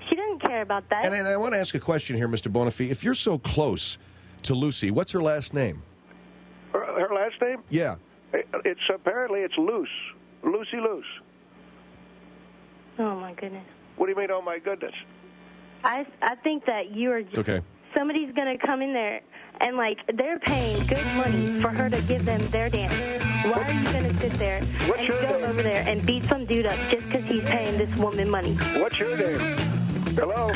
She doesn't care about that. And I want to ask a question here, Mr. Bonifay. If you're so close to Lucy, what's her last name? Her last name? Yeah. Apparently it's Luce. Lucy Luce. Oh, my goodness. What do you mean, oh, my goodness? I think that you are just... Okay. Somebody's going to come in there and, like, they're paying good money for her to give them their dance. Why are you going to sit there and go over there and beat some dude up just because he's paying this woman money? What's your name? Hello?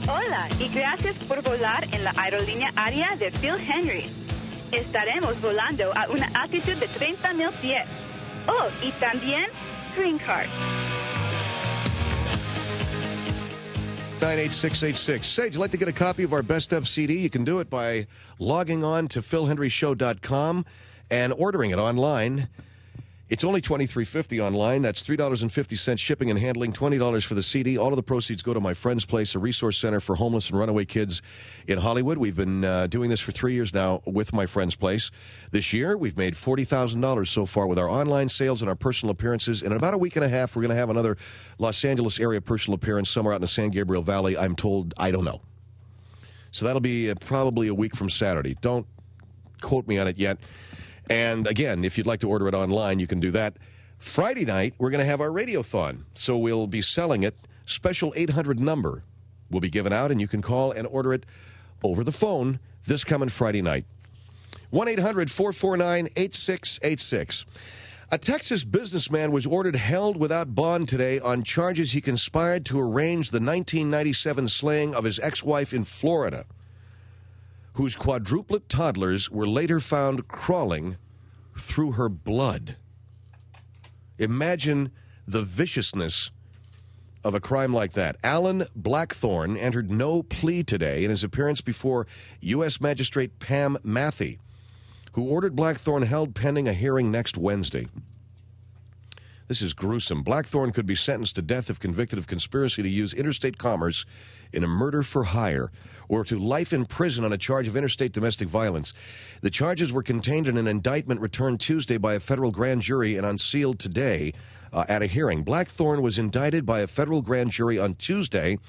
Hola y gracias por volar en la aerolínea aérea de Phil Hendrie. Estaremos volando a una altitud de 30,000 pies. Oh, y también Green Card. 98686. Say, would you like to get a copy of our Best Of CD? You can do it by logging on to philhendrieshow.com and ordering it online. It's only $23.50 online. That's $3.50 shipping and handling, $20 for the CD. All of the proceeds go to my friend's place, a resource center for homeless and runaway kids in Hollywood. We've been doing this for 3 years now with my friend's place. This year, we've made $40,000 so far with our online sales and our personal appearances. In about a week and a half, we're going to have another Los Angeles area personal appearance somewhere out in the San Gabriel Valley. I'm told, I don't know. So that'll be probably a week from Saturday. Don't quote me on it yet. And again, if you'd like to order it online, you can do that. Friday night, we're going to have our radiothon. So we'll be selling it. Special 800 number will be given out, and you can call and order it over the phone this coming Friday night. 1-800-449-8686. A Texas businessman was ordered held without bond today on charges he conspired to arrange the 1997 slaying of his ex-wife in Florida, whose quadruplet toddlers were later found crawling through her blood. Imagine the viciousness of a crime like that. Alan Blackthorne entered no plea today in his appearance before U.S. Magistrate Pam Matthey, who ordered Blackthorne held pending a hearing next Wednesday. This is gruesome. Blackthorne could be sentenced to death if convicted of conspiracy to use interstate commerce in a murder for hire, or to life in prison on a charge of interstate domestic violence. The charges were contained in an indictment returned Tuesday by a federal grand jury and unsealed today at a hearing. Blackthorne was indicted by a federal grand jury on Tuesday.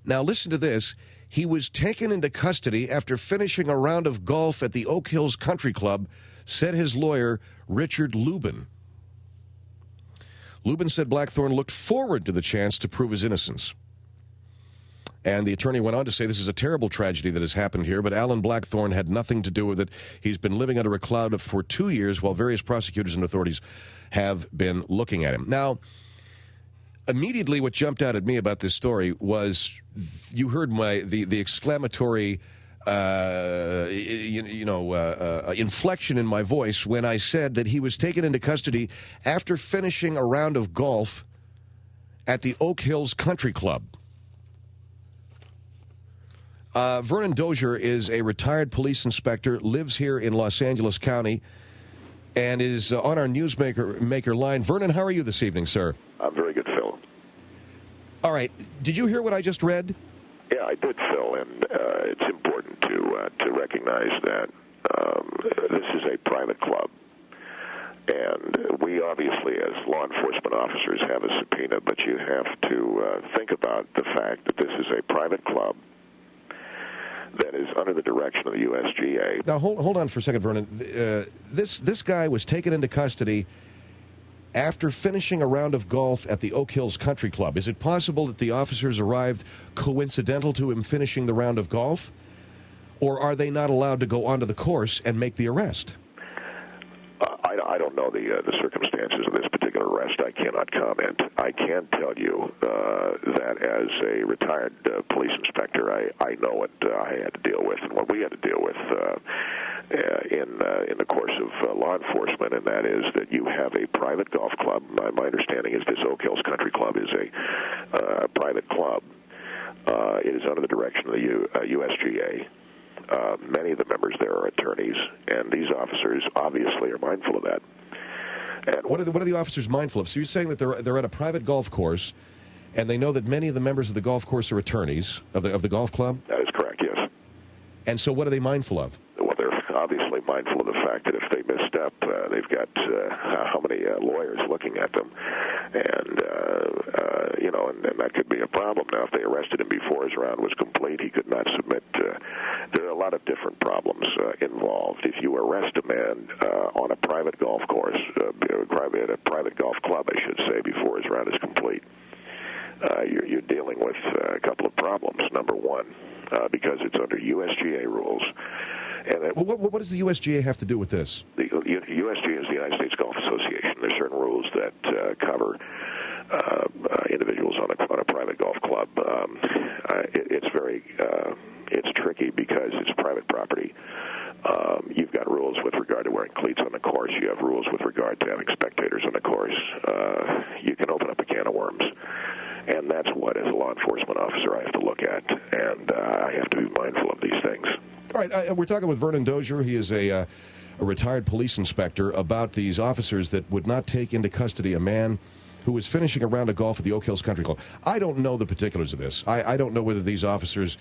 Now listen to this. He was taken into custody after finishing a round of golf at the Oak Hills Country Club, said his lawyer, Richard Lubin. Lubin said Blackthorne looked forward to the chance to prove his innocence. And the attorney went on to say this is a terrible tragedy that has happened here, but Alan Blackthorne had nothing to do with it. He's been living under a cloud for 2 years while various prosecutors and authorities have been looking at him. Now, immediately what jumped out at me about this story was you heard the exclamatory inflection in my voice when I said that he was taken into custody after finishing a round of golf at the Oak Hills Country Club. Vernon Dozier is a retired police inspector, lives here in Los Angeles County, and is on our newsmaker line. Vernon, how are you this evening, sir? I'm very good, Phil. All right. Did you hear what I just read? Yeah, I did, Phil, and it's important to recognize that this is a private club. And we obviously, as law enforcement officers, have a subpoena, but you have to think about the fact that this is a private club that is under the direction of the USGA. Now, hold on for a second, Vernon. This guy was taken into custody after finishing a round of golf at the Oak Hills Country Club. Is it possible that the officers arrived coincidental to him finishing the round of golf? Or are they not allowed to go onto the course and make the arrest? I don't know the circumstances of this particular arrest. I cannot comment. I can tell you that as a retired police inspector, I know what I had to deal with and what we had to deal with in the course of law enforcement, and that is that you have a private golf club. My understanding is this Oak Hills Country Club is a private club. It is under the direction of the USGA. Many of the members there are attorneys, and these officers obviously are mindful of that. And what are the officers mindful of? So you're saying that they're at a private golf course, and they know that many of the members of the golf course are attorneys of the golf club? That is correct, yes. And so what are they mindful of? Well, they're obviously mindful of the fact that if they misstep, they've got how many lawyers looking at them, and and that could be a problem. Now, if they arrested him before his round was complete, he could not submit. There are a lot of different problems involved. If you arrest a man on a private golf course, at a private golf club, I should say, before his round is complete, you're dealing with a couple of problems. Number one, because it's under USGA rules. And what does the USGA have to do with this? The USGA is the United States Golf Association. There's certain rules that cover individuals on a private golf club. It's tricky because it's private property. You've got rules with regard to wearing cleats on the course. You have rules with regard to having spectators on the course. You can open up a can of worms. And that's what, as a law enforcement officer, I have to look at. And I have to be mindful of these things. All right, we're talking with Vernon Dozier. He is a retired police inspector about these officers that would not take into custody a man who was finishing a round of golf at the Oak Hills Country Club. I don't know the particulars of this. I don't know whether these officers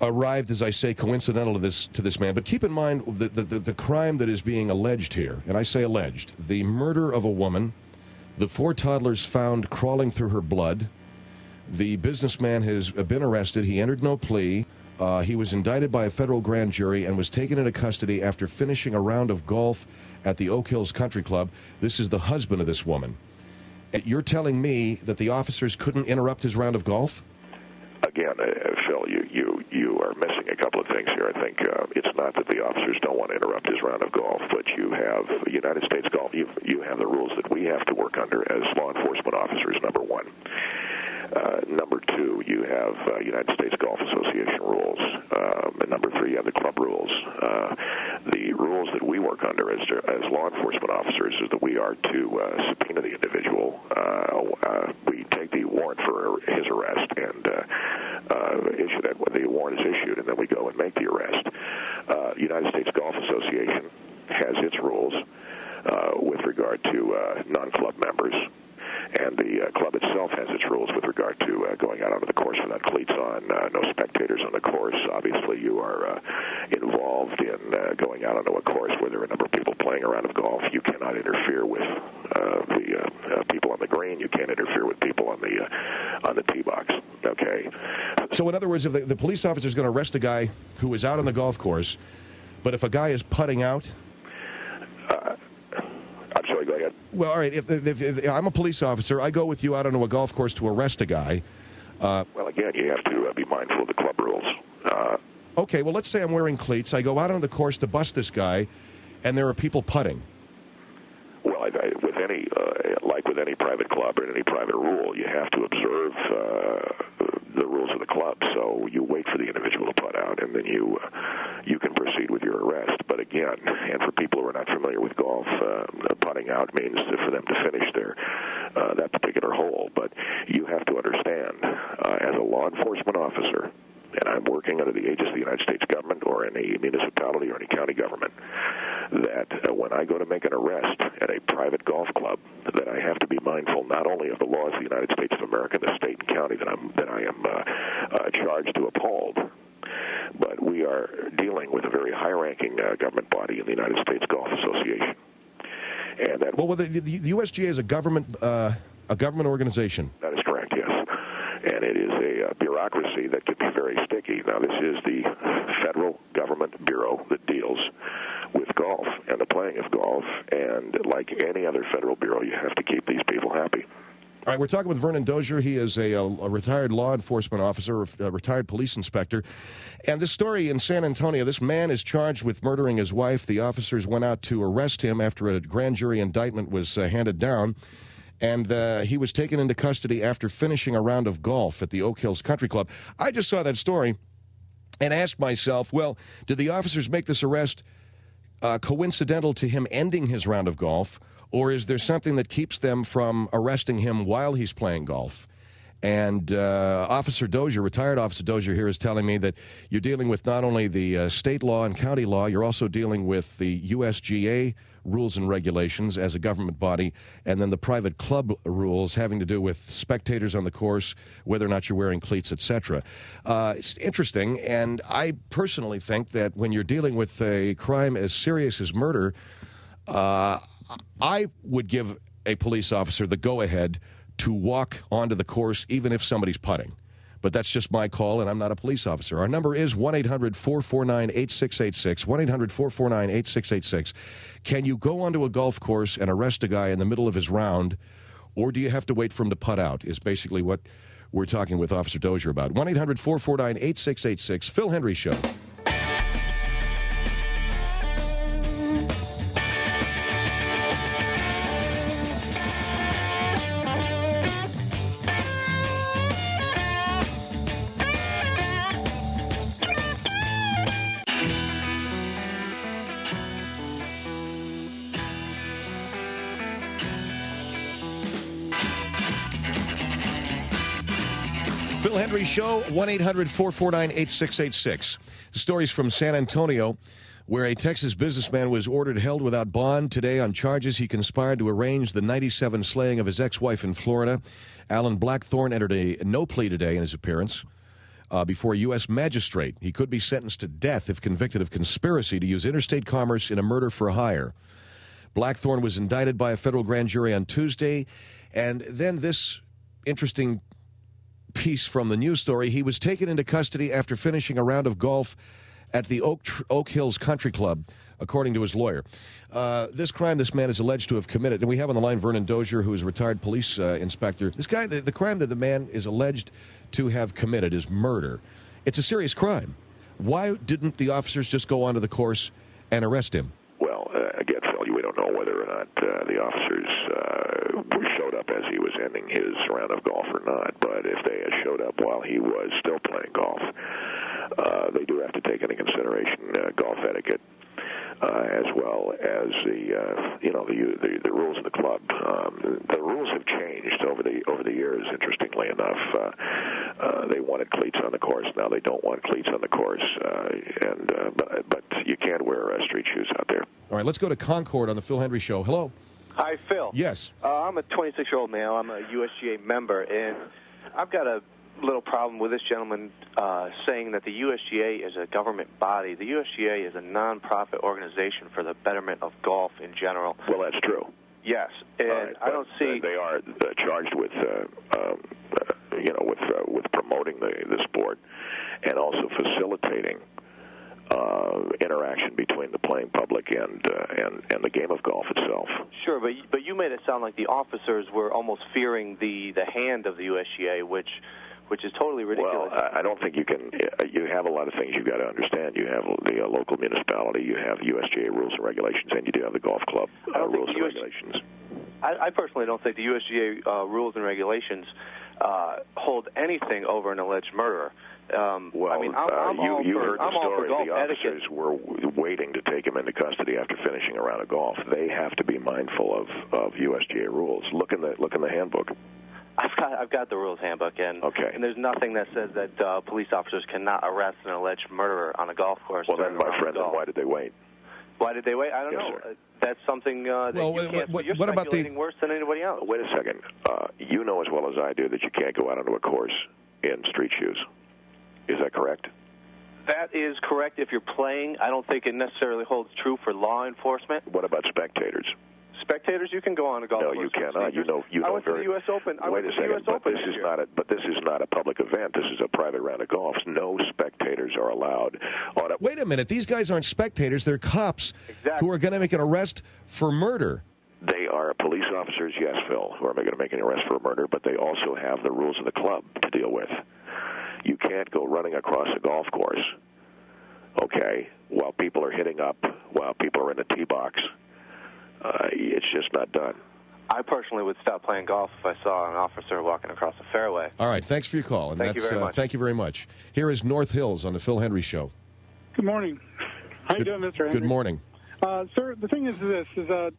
arrived, as I say, coincidental to this man. But keep in mind the crime that is being alleged here, and I say alleged, the murder of a woman, the 4 toddlers found crawling through her blood. The businessman has been arrested. He entered no plea. He was indicted by a federal grand jury and was taken into custody after finishing a round of golf at the Oak Hills Country Club. This is the husband of this woman. You're telling me that the officers couldn't interrupt his round of golf? Again, Phil, you are missing a couple of things here. I think it's not that the officers don't want to interrupt his round of golf, but you have United States Golf. You have the rules that we have to work under as law enforcement officers, number one. Number two, you have United States Golf Association rules. And number three, you have the club rules. The rules that we work under as law enforcement officers is that we are to subpoena the individual. We take the warrant for his arrest and issue that when the warrant is issued, and then we go and make the arrest. United States Golf Association has its rules with regard to non-club members. And the club itself has its rules with regard to going out onto the course without cleats on, no spectators on the course. Obviously, you are involved in going out onto a course where there are a number of people playing a round of golf. You cannot interfere with the people on the green. You can't interfere with people on the tee box. Okay. So, in other words, if the police officer is going to arrest a guy who is out on the golf course, but if a guy is putting out. I'm sorry, go ahead. Well, all right, if I'm a police officer, I go with you out onto a golf course to arrest a guy. Well, again, you have to be mindful of the club rules. Okay, well, let's say I'm wearing cleats. I go out on the course to bust this guy, and there are people putting. Well, with any, like with any private club or any private rule, you have to observe the rules of the club. So you wait for the individual to putt out, and then you can proceed with your arrest. But again, and for people who are not familiar with golf, putting out means for them to finish that particular hole. But you have to understand, as a law enforcement officer, and I'm working under the aegis of the United States government or any municipality or any county government, that when I go to make an arrest at a private golf club, that I have to be mindful not only of the laws of the United States of America, the state and county that I am charged to uphold, but we are dealing with a very high-ranking government body in the United States Golf Association. And that the USGA is a government organization. That is correct, yes. And it is a bureaucracy that can be very sticky. Now, this is the federal government bureau that deals with golf and the playing of golf, and like any other federal bureau, you have to keep these people happy. All right, we're talking with Vernon Dozier. He is a retired law enforcement officer, a retired police inspector. And this story in San Antonio, this man is charged with murdering his wife. The officers went out to arrest him after a grand jury indictment was handed down. And he was taken into custody after finishing a round of golf at the Oak Hills Country Club. I just saw that story and asked myself, well, did the officers make this arrest coincidental to him ending his round of golf, or is there something that keeps them from arresting him while he's playing golf? And Officer Dozier, retired Officer Dozier here, is telling me that you're dealing with not only the state law and county law, you're also dealing with the USGA rules and regulations as a government body, and then the private club rules having to do with spectators on the course, whether or not you're wearing cleats, etc. It's interesting, and I personally think that when you're dealing with a crime as serious as murder, I would give a police officer the go-ahead to walk onto the course even if somebody's putting. But that's just my call, and I'm not a police officer. Our number is 1-800-449-8686, 1-800-449-8686. Can you go onto a golf course and arrest a guy in the middle of his round, or do you have to wait for him to putt out, is basically what we're talking with Officer Dozier about. 1-800-449-8686, Phil Hendrie Show. Phil Hendrie Show, 1-800-449-8686. The story's from San Antonio, where a Texas businessman was ordered held without bond today on charges he conspired to arrange the 97 slaying of his ex-wife in Florida. Alan Blackthorne entered a no plea today in his appearance before a U.S. magistrate. He could be sentenced to death if convicted of conspiracy to use interstate commerce in a murder for hire. Blackthorne was indicted by a federal grand jury on Tuesday, and then this interesting piece from the news story. He was taken into custody after finishing a round of golf at the Oak Hills Country Club, according to his lawyer. This crime this man is alleged to have committed, and we have on the line Vernon Dozier, who is a retired police inspector. This guy, the crime that the man is alleged to have committed is murder. It's a serious crime. Why didn't the officers just go onto the course and arrest him? Well, again, Phil, we don't know whether or not the officers showed up as he was ending his round of golf or not, but if they had showed up while he was still playing golf, they do have to take into consideration golf etiquette, as well as the rules of the club. The rules have changed over the years. Interestingly enough, they wanted cleats on the course. Now they don't want cleats on the course, but you can't wear street shoes out there. All right, let's go to Concord on the Phil Hendrie Show. Hello. Hi, Phil. Yes. I'm a 26-year-old male. I'm a USGA member, and I've got a little problem with this gentleman saying that the USGA is a government body. The USGA is a non-profit organization for the betterment of golf in general. Well, that's true. Yes, and right, I don't see they are charged with with promoting the sport and also facilitating interaction between the playing public and the game of golf itself. Sure, but you made it sound like the officers were almost fearing the hand of the USGA, which which is totally ridiculous. Well, I don't think you can. You have a lot of things you've got to understand. You have the local municipality, you have USGA rules and regulations, and you do have the golf club rules and regulations. I personally don't think the USGA rules and regulations hold anything over an alleged murderer. Well, I mean, I'm you heard the story. golf The officers etiquette. were waiting to take him into custody after finishing a round of golf. They have to be mindful of USGA rules. Look in the handbook. I've got the rules handbook, and there's nothing that says that police officers cannot arrest an alleged murderer on a golf course. Well, then, my friend, then why did they wait? Why did they wait? I don't know. That's something that you can't. You're speculating worse than anybody else. Wait a second. You know as well as I do that you can't go out onto a course in street shoes. Is that correct? That is correct if you're playing. I don't think it necessarily holds true for law enforcement. What about spectators? Spectators, you can go on a golf course. No, you cannot. You know I went to the U.S. Open. Wait a second. But this is not a public event. This is a private round of golf. No spectators are allowed. Wait a minute. These guys aren't spectators. They're cops who are going to make an arrest for murder. They are police officers, yes, Phil, who are going to make an arrest for murder, but they also have the rules of the club to deal with. You can't go running across a golf course, okay, while people are hitting up, while people are in the tee box. It's just not done. I personally would stop playing golf if I saw an officer walking across the fairway. All right, thanks for your call. And Thank you very much. Thank you very much. Here is North Hills on the Phil Hendrie Show. Good morning. How you doing, Mr. Hendrie? Good morning. Sir, the thing is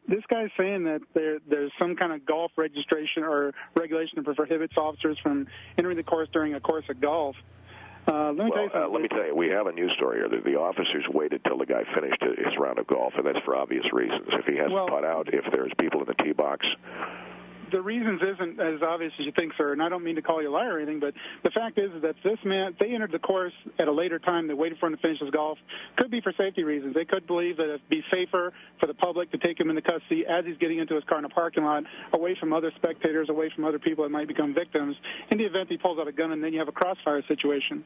this guy's saying that there's some kind of golf registration or regulation that prohibits officers from entering the course during a course of golf. Let me tell you, we have a news story here. The officers waited till the guy finished his round of golf, and that's for obvious reasons. If he hasn't put out, if there's people in the tee box. The reasons isn't as obvious as you think, sir, and I don't mean to call you a liar or anything, but the fact is that this man, they entered the course at a later time. They waited for him to finish his golf. Could be for safety reasons. They could believe that it'd be safer for the public to take him into custody as he's getting into his car in a parking lot, away from other spectators, away from other people that might become victims, in the event he pulls out a gun and then you have a crossfire situation.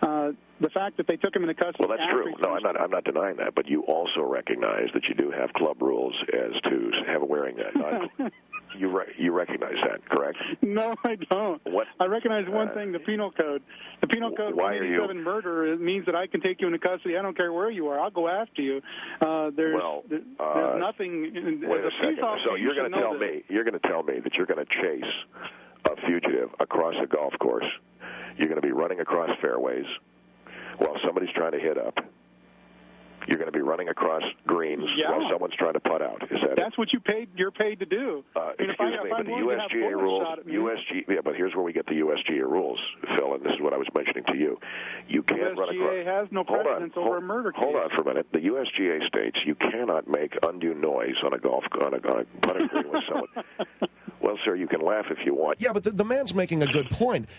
The fact that they took him into custody... Well, that's true. No, I'm not denying that, but you also recognize that you do have club rules as to wearing that. You recognize that, correct? No, I don't. What? I recognize one thing, the penal code. The penal code, 187 murder, it means that I can take you into custody. I don't care where you are. I'll go after you. There's nothing... Wait a second. So you're going to tell me that you're going to chase a fugitive across a golf course. You're going to be running across fairways while somebody's trying to hit up. You're going to be running across greens while someone's trying to putt out. Is that That's what you're paid to do. Excuse me, but the USGA rules, but here's where we get the USGA rules, Phil, and this is what I was mentioning to you. You can't run across... USGA has no precedence over a murder case. Hold on for a minute. The USGA states you cannot make undue noise on a putting green with someone. Well, sir, you can laugh if you want. Yeah, but the man's making a good point.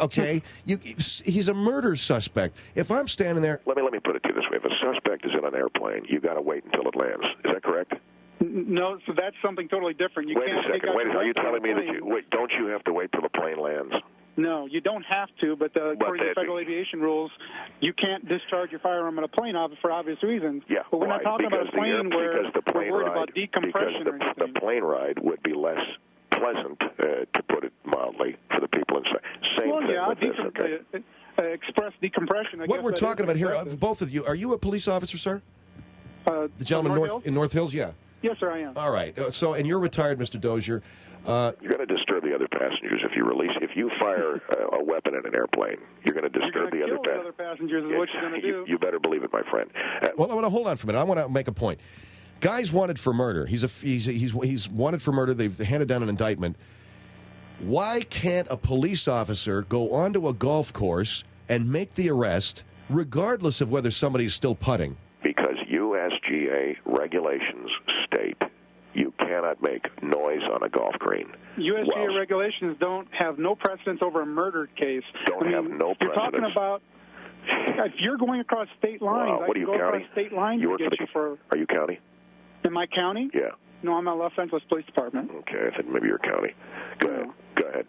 Okay, he's a murder suspect. If I'm standing there, let me put it to you this way: if a suspect is in an airplane, you got to wait until it lands. Is that correct? No, so that's something totally different. Wait a second. Are you telling me that don't you have to wait till the plane lands? No, you don't have to, but according to federal aviation rules, you can't discharge your firearm on a plane for obvious reasons. Yeah, but we're not talking about a plane where we're worried about decompression or anything. The plane ride would be less pleasant, to put it mildly, for the people inside. Same thing with this, okay? Express decompression. What we're talking about here, both of you, are you a police officer, sir? The gentleman in North Hills, yeah. Yes, sir, I am. All right. And you're retired, Mr. Dozier. You're going to disturb the other passengers if you fire a weapon in an airplane. You're going to disturb the other passengers. Is what you're going to do. You better believe it, my friend. Well, hold on for a minute. I want to make a point. Guy's wanted for murder. He's wanted for murder. They've handed down an indictment. Why can't a police officer go onto a golf course and make the arrest, regardless of whether somebody's still putting? Because USGA regulations state you cannot make noise on a golf green. USGA regulations don't have no precedence over a murder case. Have no precedence. You're talking about if you're going across state lines. What are you, go county? Across state lines to get you for. Are you county? In my county? Yeah. No, I'm at Los Angeles Police Department. Okay, I think maybe you're county. Go ahead.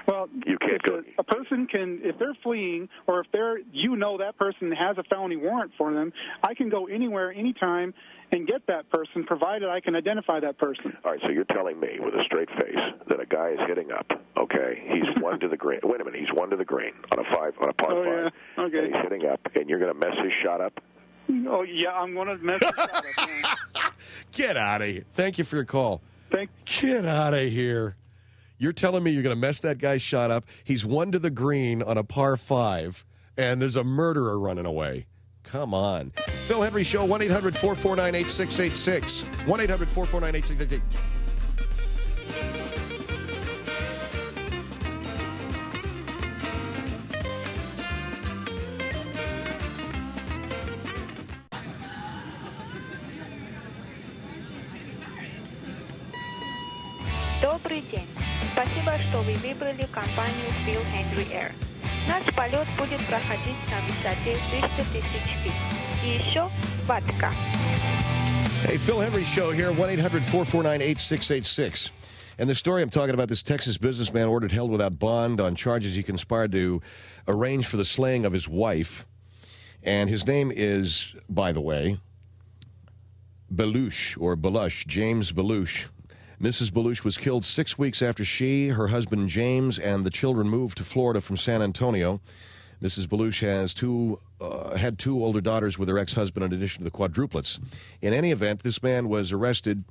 Well, you can't go. A person can, if they're fleeing, or if that person has a felony warrant for them, I can go anywhere, anytime, and get that person, provided I can identify that person. All right, so you're telling me with a straight face that a guy is hitting up, okay? He's one to the green. Wait a minute, he's one to the green on a par 5. Yeah. Okay. And he's hitting up, and you're going to mess his shot up? Oh, yeah, I'm going to mess his shot up. Man. Get out of here. Thank you for your call. Get out of here. You're telling me you're going to mess that guy's shot up? He's one to the green on a par 5, and there's a murderer running away. Come on. Phil Hendrie Show, 1-800-449-8686. 1-800-449-8686. Добрый день. Спасибо, что вы выбрали компанию Phil Hendrie Air. Наш полет будет проходить на высоте 300 тысяч фит. И еще Ватика. Hey, Phil Hendrie Show here, 1-800-449-8686. And the story I'm talking about, this Texas businessman ordered held without bond on charges he conspired to arrange for the slaying of his wife. And his name is, by the way, Belush, James Belush. Mrs. Belush was killed 6 weeks after she, her husband James, and the children moved to Florida from San Antonio. Mrs. Belush had two older daughters with her ex-husband in addition to the quadruplets. In any event, this man was arrested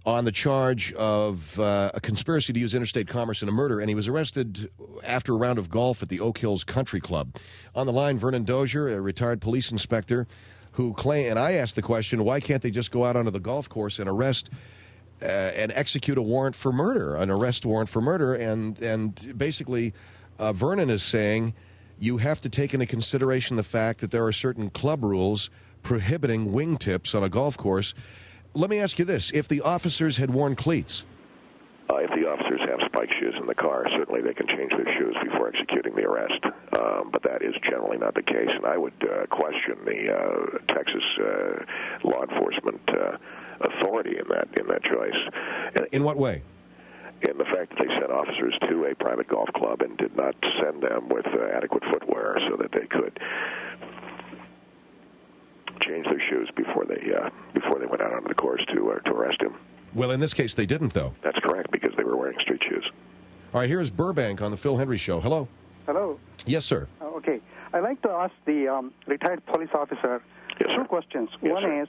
on the charge of a conspiracy to use interstate commerce in a murder, and he was arrested after a round of golf at the Oak Hills Country Club. On the line, Vernon Dozier, a retired police inspector, who claimed, and I asked the question, why can't they just go out onto the golf course and arrest and execute a warrant for murder, an arrest warrant for murder? And basically, Vernon is saying you have to take into consideration the fact that there are certain club rules prohibiting wingtips on a golf course. Let me ask you this. If the officers had worn cleats? If the officers have spike shoes in the car, certainly they can change their shoes before executing the arrest. But that is generally not the case. And I would question the Texas law enforcement authority in that choice. In what way? In the fact that they sent officers to a private golf club and did not send them with adequate footwear so that they could change their shoes before they went out onto the course to arrest him. Well, in this case, they didn't, though. That's correct, because they were wearing street shoes. All right, here's Burbank on the Phil Hendrie Show. Hello. Hello. Yes, sir. Okay. I'd like to ask the retired police officer two questions. One is,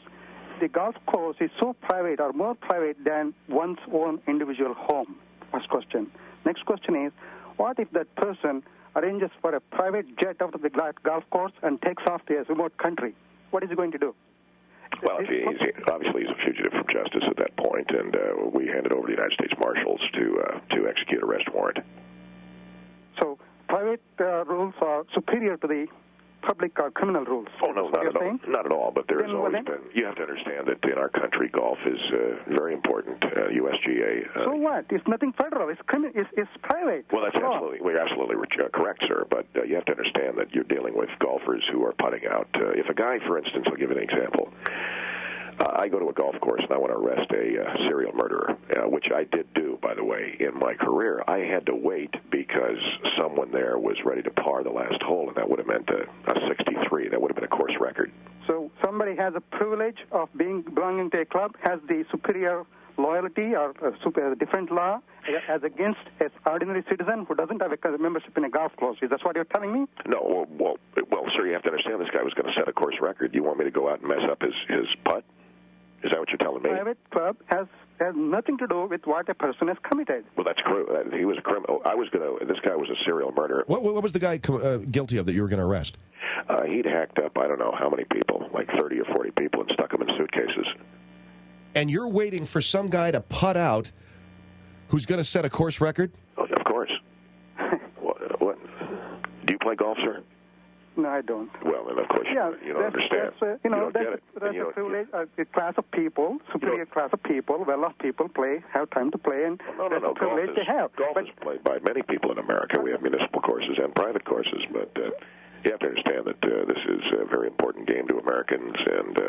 the golf course is so private or more private than one's own individual home? First question. Next question is, what if that person arranges for a private jet out of the golf course and takes off to a remote country? What is he going to do? Well, obviously he's a fugitive from justice at that point, and we handed over to the United States Marshals to execute arrest warrant. So private rules are superior to the public or criminal rules? Oh, no, not at all. Not at all, but there has always been. You have to understand that in our country, golf is very important, USGA. So what? It's nothing federal. It's private. Well, that's we're absolutely correct, sir, but you have to understand that you're dealing with golfers who are putting out. If a guy, for instance, I'll give you an example. I go to a golf course and I want to arrest a serial murderer, which I did do, by the way, in my career. I had to wait because someone there was ready to par the last hole, and that would have meant a 63. That would have been a course record. So somebody has a privilege of belonging to a club, has the superior loyalty or a different law as against an ordinary citizen who doesn't have a membership in a golf club. Is that what you're telling me? No. Well, sir, you have to understand this guy was going to set a course record. You want me to go out and mess up his putt? Is that what you're telling me? Private club has nothing to do with what a person has committed. Well, that's true. He was a criminal. This guy was a serial murderer. What was the guy guilty of that you were going to arrest? He'd hacked up, I don't know how many people, like 30 or 40 people, and stuck them in suitcases. And you're waiting for some guy to putt out who's going to set a course record? Oh, of course. What? Do you play golf, sir? No, I don't. Well, then, of course, you don't understand. That's a privilege, a class of people, superior class of people, well-off people have time to play, and that's a privilege they have. Golf is played by many people in America. We have municipal courses and private courses, but you have to understand that this is a very important game to Americans, and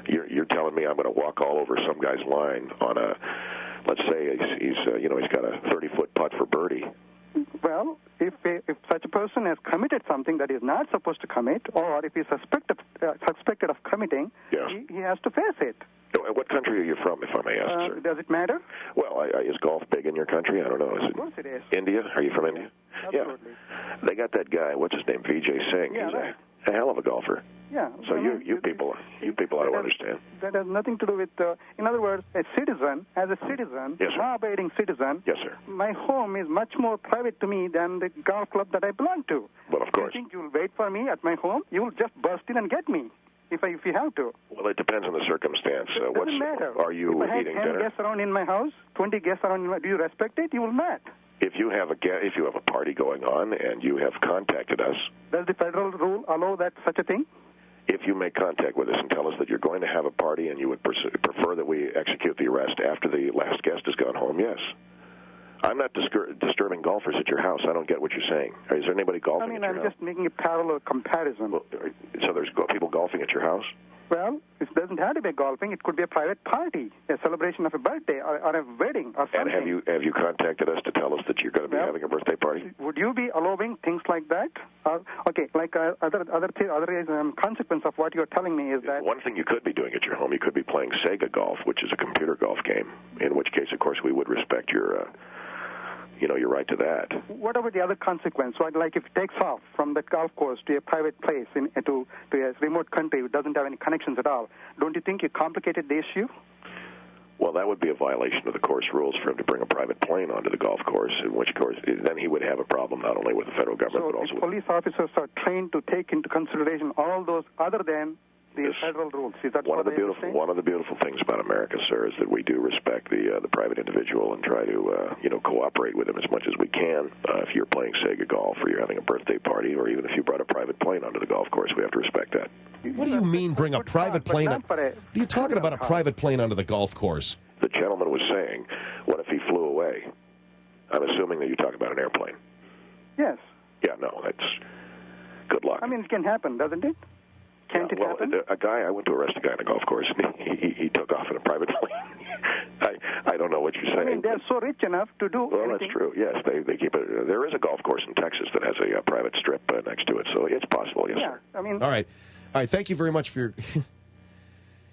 you're telling me I'm going to walk all over some guy's line on a, let's say he's got a 30-foot putt for birdie, Well, if such a person has committed something that he's not supposed to commit, or if he's suspected of committing, yes. he has to face it. What country are you from, if I may ask, sir? Does it matter? Well, is golf big in your country? I don't know. Of course it is. India? Are you from India? Absolutely. Yeah. They got that guy. What's his name? Vijay Singh. Yeah, He's right. a hell of a golfer. Yeah. So you people I don't understand. That has nothing to do with. In other words, as a citizen, yes, law-abiding citizen. Yes, sir. My home is much more private to me than the golf club that I belong to. Well, of course. You think you'll wait for me at my home? You'll just burst in and get me. If you have to. Well, it depends on the circumstance. It doesn't matter. Are you if I had eating 10 dinner? guests around in my house, 20 guests around in my, do you respect it? You will not. If you have a party going on and you have contacted us, does the federal rule allow that such a thing? If you make contact with us and tell us that you're going to have a party and you would prefer that we execute the arrest after the last guest has gone home, yes. I'm not disturbing golfers at your house. I don't get what you're saying. Is there anybody golfing at your house? I'm just making a parallel comparison. Well, so there's people golfing at your house? Well, it doesn't have to be golfing. It could be a private party, a celebration of a birthday or a wedding or something. And have you contacted us to tell us that you're going to be having a birthday party? Would you be allowing things like that? Other consequence of what you're telling me is that... One thing you could be doing at your home, you could be playing Sega Golf, which is a computer golf game, in which case, of course, we would respect your right to that. What about the other consequence? Like if it takes off from that golf course to a private place to a remote country who doesn't have any connections at all, don't you think you complicated the issue? Well, that would be a violation of the course rules for him to bring a private plane onto the golf course, in which course then he would have a problem not only with the federal government but also with... police officers are trained to take into consideration all those other than the federal rules. Is that one of the beautiful things about America, sir, is that we do respect the private individual and try to cooperate with him as much as we can. If you're playing Sega Golf or you're having a birthday party, or even if you brought a private plane onto the golf course, we have to respect that. What do you mean, bring a private plane? What are you talking about, a private plane onto the golf course? The gentleman was saying, what if he flew away? I'm assuming that you're talking about an airplane. Yes. Yeah, no, that's good luck. I mean, it can happen, doesn't it? Can't it happen? I went to arrest a guy on a golf course, and he took off in a private plane. I don't know what you're saying. I mean, they're so rich enough to do Well, anything. That's true. Yes, they keep it. There is a golf course in Texas that has a private strip next to it, so it's possible, yes, sir. I mean... All right, thank you very much for your...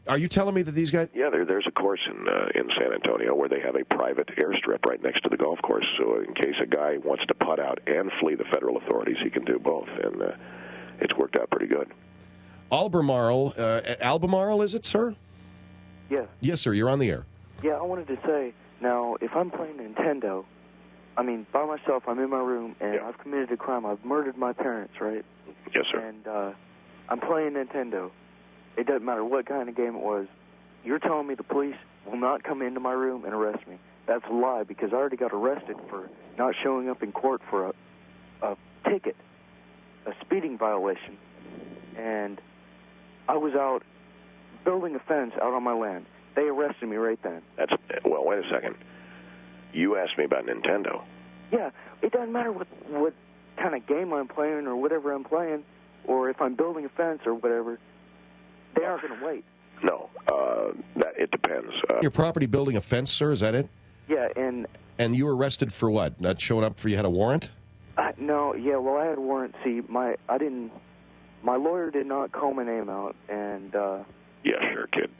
Are you telling me that these guys... Yeah, there's a course in San Antonio where they have a private airstrip right next to the golf course, so in case a guy wants to putt out and flee the federal authorities, he can do both, and it's worked out pretty good. Albemarle, is it, sir? Yes. Yes, sir, you're on the air. Yeah, I wanted to say, now, if I'm playing Nintendo, I mean, by myself, I'm in my room, and I've committed a crime. I've murdered my parents, right? Yes, sir. And I'm playing Nintendo. It doesn't matter what kind of game it was. You're telling me the police will not come into my room and arrest me. That's a lie, because I already got arrested for not showing up in court for a ticket, a speeding violation. And I was out building a fence out on my land. They arrested me right then. Well, wait a second. You asked me about Nintendo. Yeah, it doesn't matter what kind of game I'm playing or whatever I'm playing, or if I'm building a fence or whatever. They aren't going to wait. No, it depends. Your property building a fence, sir, is that it? Yeah, And you were arrested for what? Not showing up you had a warrant? No, yeah, well, I had a warrant. See, my lawyer did not call my name out, and... Yeah, sure, kid.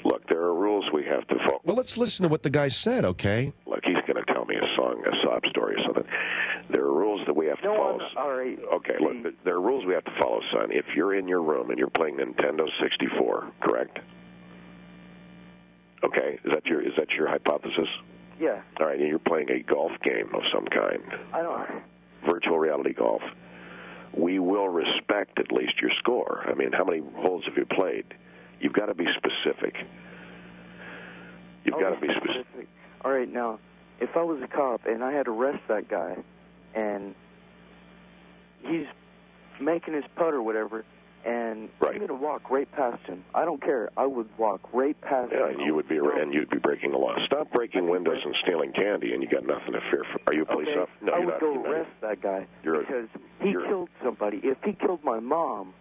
Look, there are rules we have to follow. Well, let's listen to what the guy said, okay? Look, he's going to tell me a sob story or something. There are rules that we have to follow. All right. Okay, look, there are rules we have to follow, son. If you're in your room and you're playing Nintendo 64, correct? Okay, is that your hypothesis? Yeah. All right, and you're playing a golf game of some kind. I don't... Virtual reality golf. We will respect at least your score. I mean, how many holes have you played? You've got to be specific. You've got to be specific. All right, now, if I was a cop and I had to arrest that guy, and he's making his putt or whatever, and I'm going to walk right past him. I don't care. I would walk right past him. Yeah, and you'd be breaking the law. Stop breaking windows and stealing candy, and you got nothing to fear from. Are you a police officer? No, I you're would not. go arrest that guy because he killed somebody. If he killed my mom,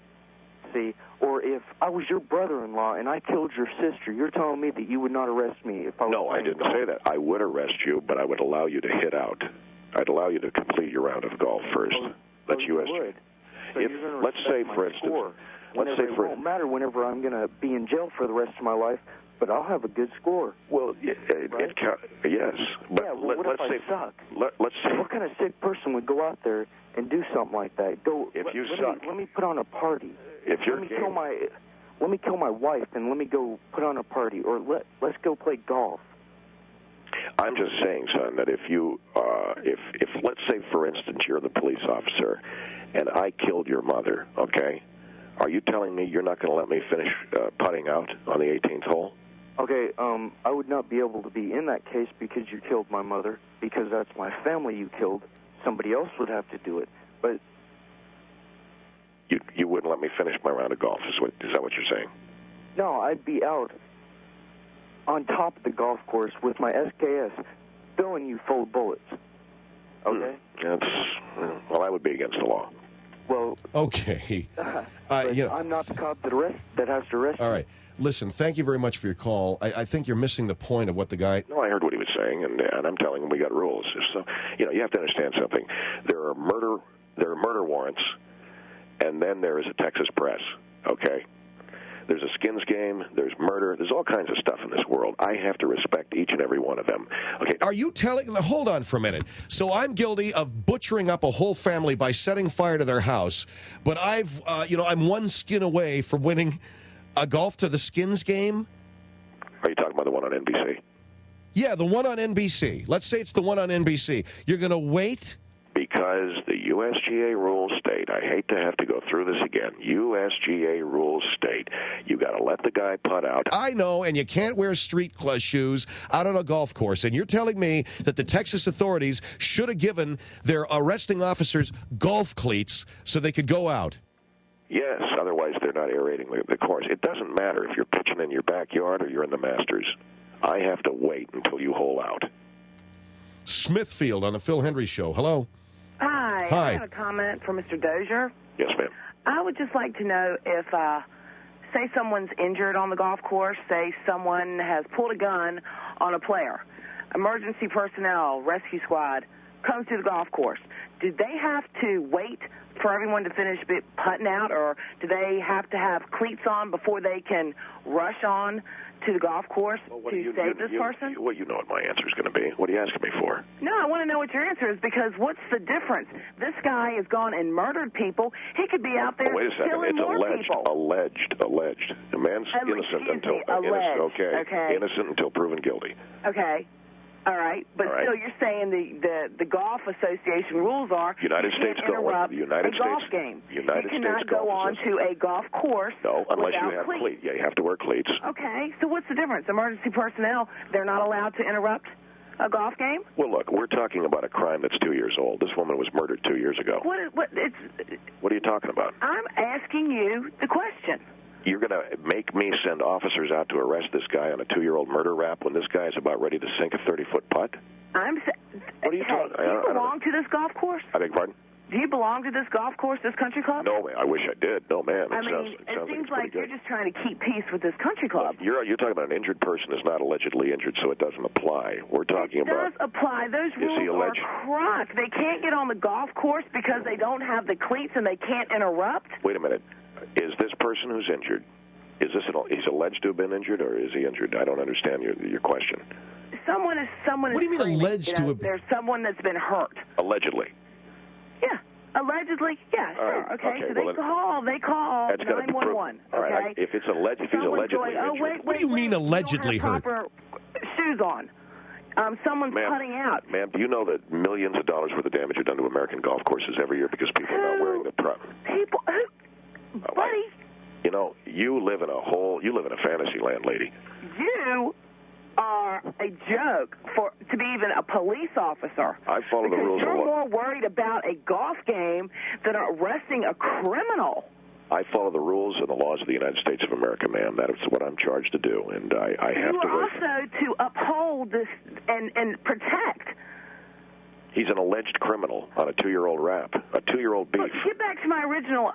see, or if I was your brother-in-law and I killed your sister, you're telling me that you would not arrest me if I was... No, I didn't say that. I would arrest you, but I would allow you to hit out. I'd allow you to complete your round of golf first. That's USGA. Would. So If, you're let's say, for instance, it won't matter whenever I'm going to be in jail for the rest of my life, but I'll have a good score. Well, yes. But what if I suck? Let's say. What kind of sick person would go out there and do something like that? Let me put on a party. If you're let me kill my wife and let me go put on a party, or let's go play golf. I'm just saying, son, that if you, if let's say, for instance, you're the police officer, and I killed your mother, okay? Are you telling me you're not going to let me finish putting out on the 18th hole? Okay, I would not be able to be in that case because you killed my mother, because that's my family you killed. Somebody else would have to do it, but... You wouldn't let me finish my round of golf, is that what you're saying? No, I'd be out on top of the golf course with my SKS throwing you full of bullets. Okay? Well, I would be against the law. Well... Okay. I'm not the cop that has to arrest you. All right. Listen, thank you very much for your call. I think you're missing the point of what the guy... No, I heard what he was saying, and I'm telling him we got rules. So, you have to understand something. There are murder warrants, and then there is a Texas press, okay? There's a skins game, there's murder, there's all kinds of stuff in this world. I have to respect each and every one of them. Okay. Are you telling... Hold on for a minute. So I'm guilty of butchering up a whole family by setting fire to their house, but I'm one skin away from winning a golf to the skins game? Are you talking about the one on NBC? Yeah, the one on NBC. Let's say it's the one on NBC. You're going to wait? Because the USGA rules state, I hate to have to go through this again, USGA rules state, you got to let the guy putt out. I know, and you can't wear street shoes out on a golf course. And you're telling me that the Texas authorities should have given their arresting officers golf cleats so they could go out? Yes, otherwise they're not aerating the course. It doesn't matter if you're pitching in your backyard or you're in the Masters. I have to wait until you hole out. Smithfield on the Phil Hendrie Show. Hello. Hi. Hi. I have a comment for Mr. Dozier. Yes, ma'am. I would just like to know if, say someone's injured on the golf course, say someone has pulled a gun on a player, emergency personnel, rescue squad, comes to the golf course. Do they have to wait for everyone to finish putting out, or do they have to have cleats on before they can rush on to the golf course to save this person? Well, you know what my answer is going to be. What are you asking me for? No, I want to know what your answer is, because what's the difference? This guy has gone and murdered people. He could be out there wait a second. killing more people. Alleged. A man's innocent until innocent until proven guilty. Okay. All right, but still, you're saying the golf association rules are United States interrupt United a States golf game. United you cannot States go on to a golf course. No, unless you have cleats. cleats. Yeah, you have to wear cleats. Okay, so what's the difference? Emergency personnel, they're not allowed to interrupt a golf game? Well, look, we're talking about a crime that's 2 years old. This woman was murdered 2 years ago. What are you talking about? I'm asking you the question. You're going to make me send officers out to arrest this guy on a 2-year-old murder rap when this guy is about ready to sink a 30-foot putt? What are you talking about? Do you belong to this golf course? I beg your pardon? Do you belong to this golf course, this country club? No, man. I wish I did. No, man. It seems like you're just trying to keep peace with this country club. You're talking about an injured person who's not allegedly injured, so it doesn't apply. We're talking about... It does apply. Those rules are crock. They can't get on the golf course because they don't have the cleats and they can't interrupt? Wait a minute. Is this person who's injured, he's alleged to have been injured, or is he injured? I don't understand your question. Someone is What do you mean alleged to have... There's someone that's been hurt. Allegedly. Yeah. Allegedly, yeah, sure. Right. Okay, so they call 911. All right. Okay? If he's allegedly injured. What do you mean allegedly hurt? Proper shoes on. Someone's putting out. Ma'am, do you know that millions of dollars worth of damage are done to American golf courses every year because people are not wearing the proper... People who? Buddy. You live in a fantasy land, lady. You are a joke to be even a police officer. I follow the rules of the law. You're more worried about a golf game than arresting a criminal. I follow the rules and the laws of the United States of America, ma'am. That is what I'm charged to do, and I have to. You are also to uphold this and protect He's an alleged criminal on a 2-year-old rap, a 2-year-old beef. Look, get back to my original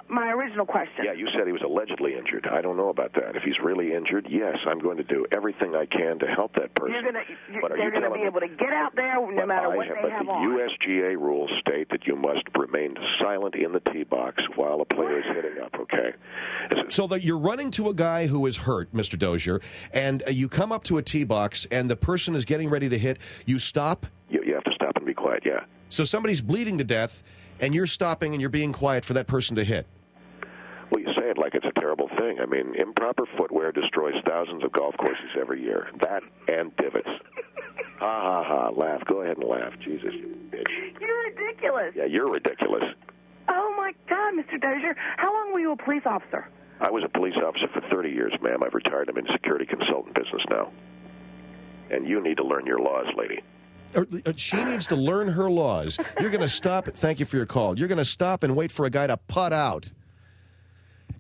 question. Yeah, you said he was allegedly injured. I don't know about that. If he's really injured, yes, I'm going to do everything I can to help that person. They're going to be able to get out there no matter what they have on. But the USGA rules state that you must remain silent in the tee box while a player is hitting up, okay? So that you're running to a guy who is hurt, Mr. Dozier, and you come up to a tee box, and the person is getting ready to hit. You stop? You have to stop and be quiet, yeah. So somebody's bleeding to death, and you're stopping and you're being quiet for that person to hit. Well, you say it like it's a terrible thing. I mean, improper footwear destroys thousands of golf courses every year. That and divots. Ha, ha, ha. Laugh. Go ahead and laugh. Jesus, you bitch. You're ridiculous. Yeah, you're ridiculous. Oh, my God, Mr. Dozier. How long were you a police officer? I was a police officer for 30 years, ma'am. I've retired. I'm in security consultant business now. And you need to learn your laws, lady. She needs to learn her laws. You're going to stop. Thank you for your call. You're going to stop and wait for a guy to putt out.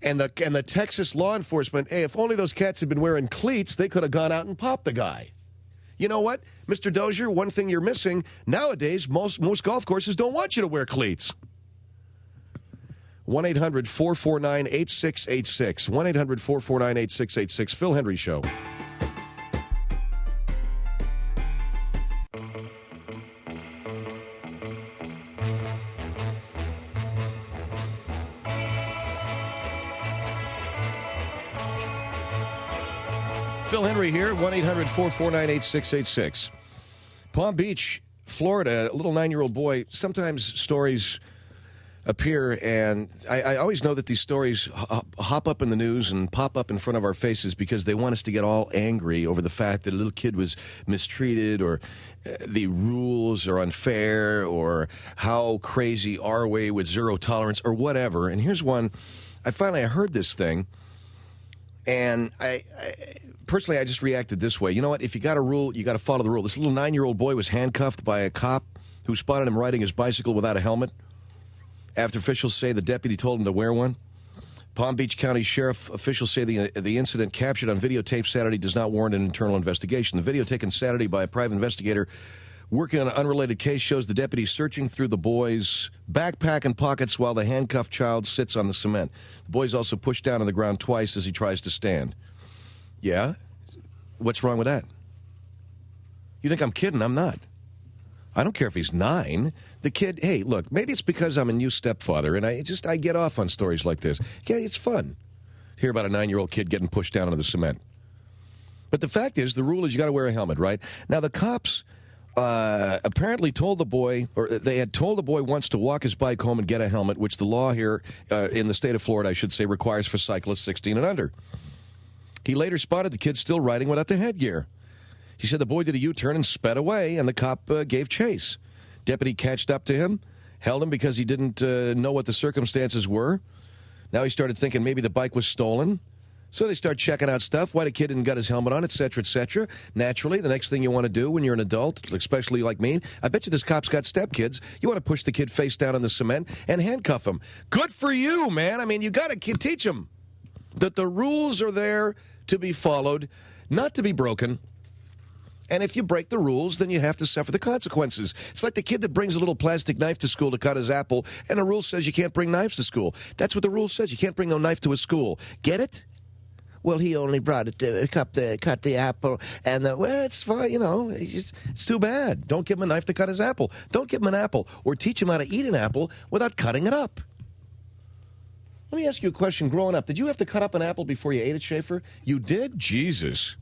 And the Texas law enforcement, hey, if only those cats had been wearing cleats, they could have gone out and popped the guy. You know what, Mr. Dozier, one thing you're missing, nowadays, most golf courses don't want you to wear cleats. 1-800-449-8686. 1-800-449-8686. Phil Hendrie Show. Phil Hendrie here, 1-800-449-8686. Palm Beach, Florida, a little 9-year-old boy. Sometimes stories appear, and I always know that these stories hop up in the news and pop up in front of our faces because they want us to get all angry over the fact that a little kid was mistreated, or the rules are unfair, or how crazy are we with zero tolerance, or whatever. And here's one. I heard this thing, and personally, I just reacted this way. You know what? If you got a rule, you got to follow the rule. This little 9-year-old boy was handcuffed by a cop who spotted him riding his bicycle without a helmet after officials say the deputy told him to wear one. Palm Beach County Sheriff officials say the incident captured on videotape Saturday does not warrant an internal investigation. The video taken Saturday by a private investigator working on an unrelated case shows the deputy searching through the boy's backpack and pockets while the handcuffed child sits on the cement. The boy is also pushed down on the ground twice as he tries to stand. Yeah? What's wrong with that? You think I'm kidding? I'm not. I don't care if he's 9. The kid, hey, look, maybe it's because I'm a new stepfather, and I get off on stories like this. Yeah, it's fun to hear about a 9-year-old kid getting pushed down onto the cement. But the fact is, the rule is you got to wear a helmet, right? Now, the cops apparently told the boy, or they had told the boy once to walk his bike home and get a helmet, which the law here in the state of Florida, I should say, requires for cyclists 16 and under. He later spotted the kid still riding without the headgear. He said the boy did a U-turn and sped away, and the cop gave chase. Deputy catched up to him, held him because he didn't know what the circumstances were. Now he started thinking maybe the bike was stolen. So they start checking out stuff, why the kid didn't got his helmet on, et cetera, et cetera. Naturally, the next thing you want to do when you're an adult, especially like me, I bet you this cop's got stepkids. You want to push the kid face down on the cement and handcuff him. Good for you, man. I mean, you got to teach him that the rules are there to be followed, not to be broken. And if you break the rules, then you have to suffer the consequences. It's like the kid that brings a little plastic knife to school to cut his apple, and the rule says you can't bring knives to school. That's what the rule says. You can't bring no knife to a school. Get it? Well, he only brought it to cut the apple, and well, it's fine, you know, it's too bad. Don't give him a knife to cut his apple. Don't give him an apple, or teach him how to eat an apple without cutting it up. Let me ask you a question. Growing up, did you have to cut up an apple before you ate it, Schaefer? You did? Jesus.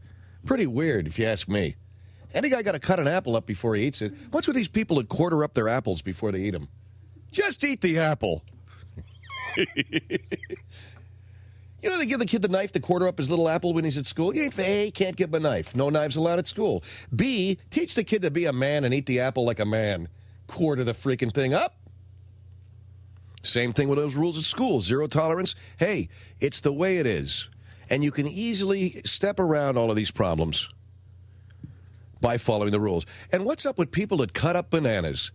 Pretty weird, if you ask me. Any guy got to cut an apple up before he eats it. What's with these people that quarter up their apples before they eat them? Just eat the apple. You know, they give the kid the knife to quarter up his little apple when he's at school. A, can't give him a knife. No knives allowed at school. B, teach the kid to be a man and eat the apple like a man. Quarter the freaking thing up. Same thing with those rules at school. Zero tolerance. Hey, it's the way it is. And you can easily step around all of these problems by following the rules. And what's up with people that cut up bananas?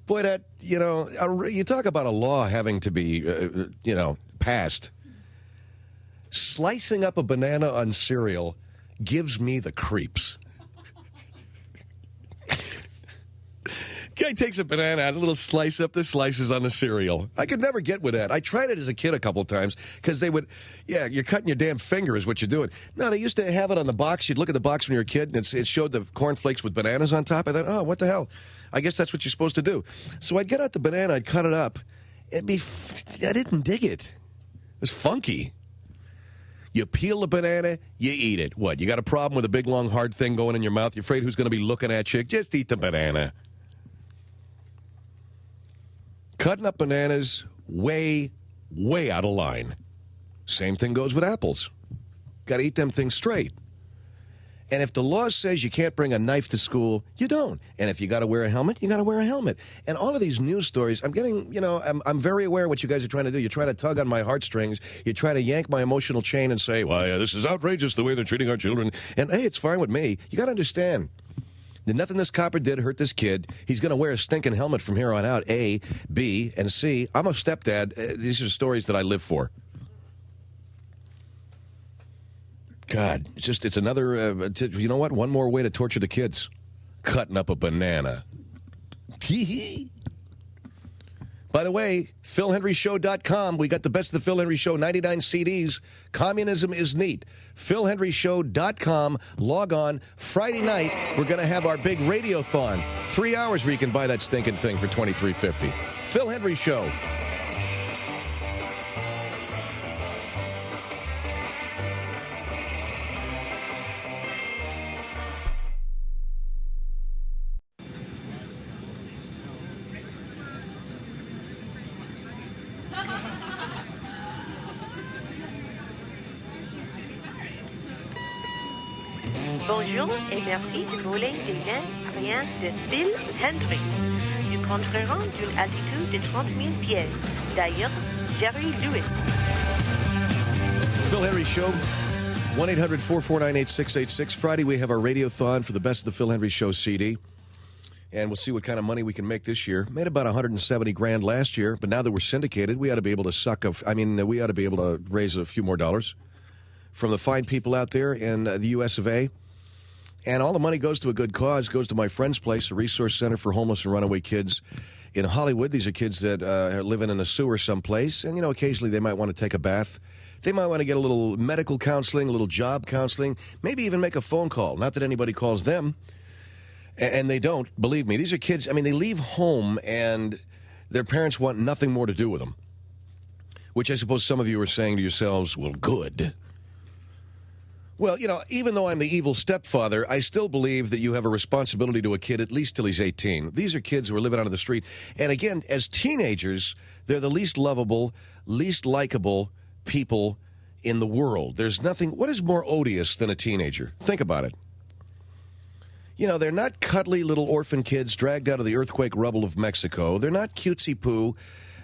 Boy, that, you know, you talk about a law having to be, passed. Slicing up a banana on cereal gives me the creeps. Guy takes a banana, a little slice up the slices on the cereal. I could never get with that. I tried it as a kid a couple of times because they would, you're cutting your damn finger is what you're doing. No, they used to have it on the box. You'd look at the box when you were a kid, and it showed the cornflakes with bananas on top. I thought, oh, what the hell? I guess that's what you're supposed to do. So I'd get out the banana, I'd cut it up. I didn't dig it. It was funky. You peel the banana, you eat it. What, you got a problem with a big, long, hard thing going in your mouth? You're afraid who's going to be looking at you? Just eat the banana. Cutting up bananas, way, way out of line. Same thing goes with apples. Got to eat them things straight. And if the law says you can't bring a knife to school, you don't. And if you got to wear a helmet, you got to wear a helmet. And all of these news stories, I'm getting, I'm very aware of what you guys are trying to do. You're trying to tug on my heartstrings. You try to yank my emotional chain and say, well, yeah, this is outrageous the way they're treating our children. And, hey, it's fine with me. You got to understand. Nothing this copper did hurt this kid. He's going to wear a stinking helmet from here on out, A, B, and C. I'm a stepdad. These are stories that I live for. God, it's another, you know what? One more way to torture the kids. Cutting up a banana. By the way, PhilHenryShow.com. We got the best of the Phil Henry Show, 99 CDs. Communism is neat. PhilHenryShow.com. Log on. Friday night, we're going to have our big radiothon. 3 hours where you can buy that stinking thing for $23.50. Phil Henry Show. Bonjour et merci de voler des liens aériens de Phil Hendrie. Nous contrerons d'une altitude de 30 000 pieds. D'ailleurs, Jerry Lewis. Phil Henry Show, 1-800-449-8686. Friday, we have our radiothon for the best of the Phil Henry Show CD. And we'll see what kind of money we can make this year. Made about $170,000 last year, but now that we're syndicated, we ought to be able to we ought to be able to raise a few more dollars from the fine people out there in the U.S. of A. And all the money goes to a good cause, goes to my friend's place, a resource center for homeless and runaway kids in Hollywood. These are kids that are living in a sewer someplace, and, occasionally they might want to take a bath. They might want to get a little medical counseling, a little job counseling, maybe even make a phone call. Not that anybody calls them, and they don't, believe me. These are kids, they leave home, and their parents want nothing more to do with them, which I suppose some of you are saying to yourselves, well, good. Well, even though I'm the evil stepfather, I still believe that you have a responsibility to a kid at least till he's 18. These are kids who are living out on the street. And again, as teenagers, they're the least lovable, least likable people in the world. There's nothing, what is more odious than a teenager? Think about it. They're not cuddly little orphan kids dragged out of the earthquake rubble of Mexico. They're not cutesy poo.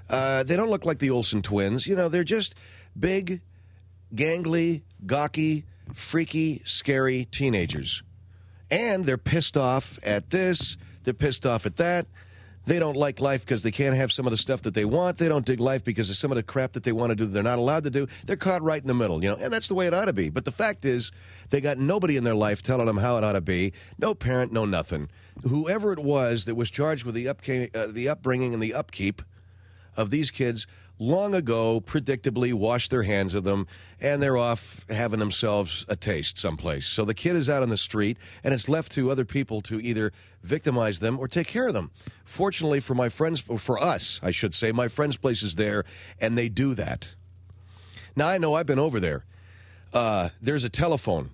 They don't look like the Olsen twins. They're just big, gangly, gawky, freaky, scary teenagers. And they're pissed off at this. They're pissed off at that. They don't like life because they can't have some of the stuff that they want. They don't dig life because of some of the crap that they want to do that they're not allowed to do. They're caught right in the middle, and that's the way it ought to be. But the fact is, they got nobody in their life telling them how it ought to be. No parent, no nothing. Whoever it was that was charged with the upbringing and the upkeep of these kids long ago, predictably, washed their hands of them, and they're off having themselves a taste someplace. So the kid is out on the street, and it's left to other people to either victimize them or take care of them. Fortunately for my friends, or for us, I should say, my friend's place is there, and they do that. Now, I know I've been over there. There's a telephone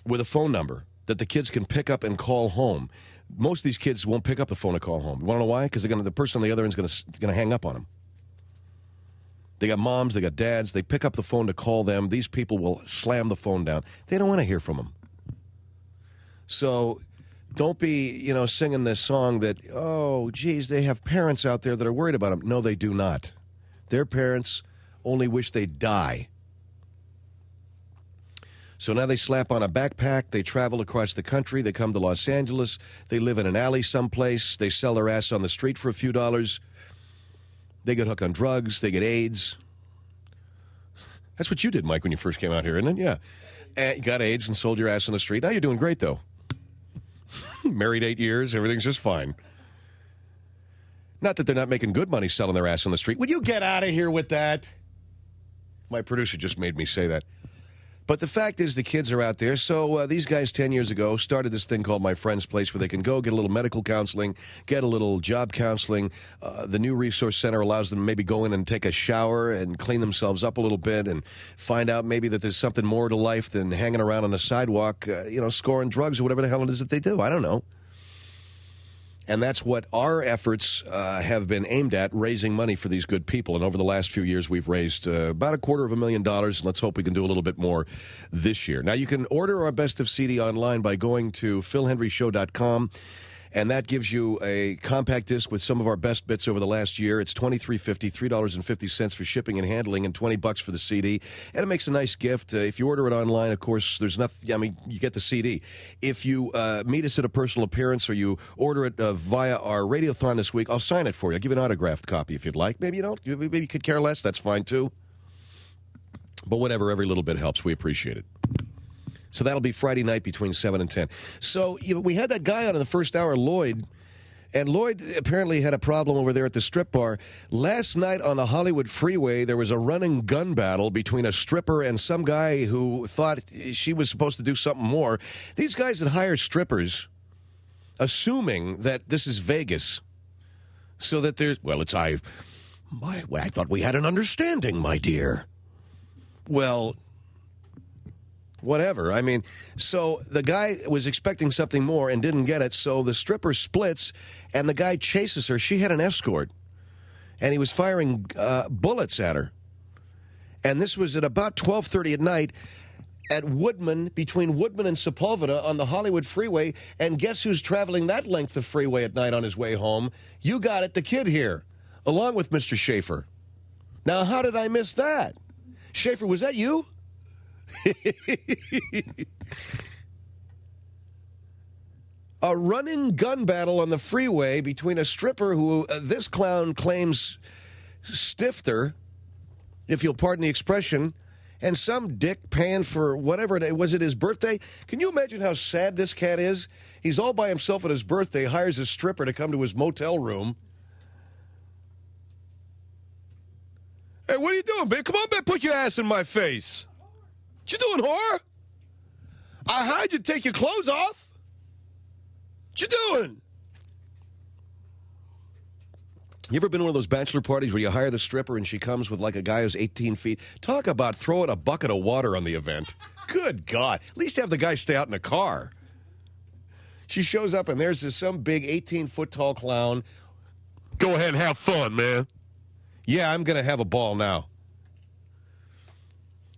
with a phone number that the kids can pick up and call home. Most of these kids won't pick up the phone to call home. You want to know why? Because the person on the other end is going to hang up on them. They got moms, they got dads. They pick up the phone to call them. These people will slam the phone down. They don't want to hear from them. So don't be, singing this song that, oh, geez, they have parents out there that are worried about them. No, they do not. Their parents only wish they'd die. So now they slap on a backpack. They travel across the country. They come to Los Angeles. They live in an alley someplace. They sell their ass on the street for a few dollars. They get hooked on drugs. They get AIDS. That's what you did, Mike, when you first came out here, isn't it? Yeah. And you got AIDS and sold your ass on the street. Now you're doing great, though. Married 8 years. Everything's just fine. Not that they're not making good money selling their ass on the street. Would you get out of here with that? My producer just made me say that. But the fact is the kids are out there. So these guys 10 years ago started this thing called My Friend's Place where they can go get a little medical counseling, get a little job counseling. The new resource center allows them to maybe go in and take a shower and clean themselves up a little bit and find out maybe that there's something more to life than hanging around on the sidewalk, scoring drugs or whatever the hell it is that they do. I don't know. And that's what our efforts have been aimed at, raising money for these good people. And over the last few years, we've raised about $250,000. Let's hope we can do a little bit more this year. Now, you can order our Best of CD online by going to philhendrieshow.com. And that gives you a compact disc with some of our best bits over the last year. It's $23.50, $3.50 for shipping and handling, and $20 for the CD. And it makes a nice gift. If you order it online, of course, there's nothing. I mean, you get the CD. If you meet us at a personal appearance or you order it via our radiothon this week, I'll sign it for you. I'll give you an autographed copy if you'd like. Maybe you don't. Maybe you could care less. That's fine too. But whatever, every little bit helps. We appreciate it. So that'll be Friday night between 7 and 10. So we had that guy on in the first hour, Lloyd, and Lloyd apparently had a problem over there at the strip bar. Last night on the Hollywood freeway, there was a running gun battle between a stripper and some guy who thought she was supposed to do something more. These guys that hire strippers, assuming that this is Vegas, so that there's, I thought we had an understanding, my dear. Well, whatever. I mean, so the guy was expecting something more and didn't get it, so the stripper splits, and the guy chases her. She had an escort, and he was firing bullets at her. And this was at about 12:30 at night at Woodman, between Woodman and Sepulveda on the Hollywood freeway, and guess who's traveling that length of freeway at night on his way home? You got it, the kid here, along with Mr. Schaefer. Now, how did I miss that? Schaefer, was that you? A running gun battle on the freeway between a stripper who this clown claims stiffed her, if you'll pardon the expression, and some dick paying for whatever. Was it his birthday? Can you imagine how sad this cat is? He's all by himself at his birthday, hires a stripper to come to his motel room. Hey, what are you doing, babe? Come on, babe, put your ass in my face. What you doing, whore? I hired you to take your clothes off. What you doing? You ever been to one of those bachelor parties where you hire the stripper and she comes with like a guy who's 18 feet? Talk about throwing a bucket of water on the event. Good God. At least have the guy stay out in the car. She shows up and there's some big 18-foot tall clown. Go ahead and have fun, man. Yeah, I'm going to have a ball now.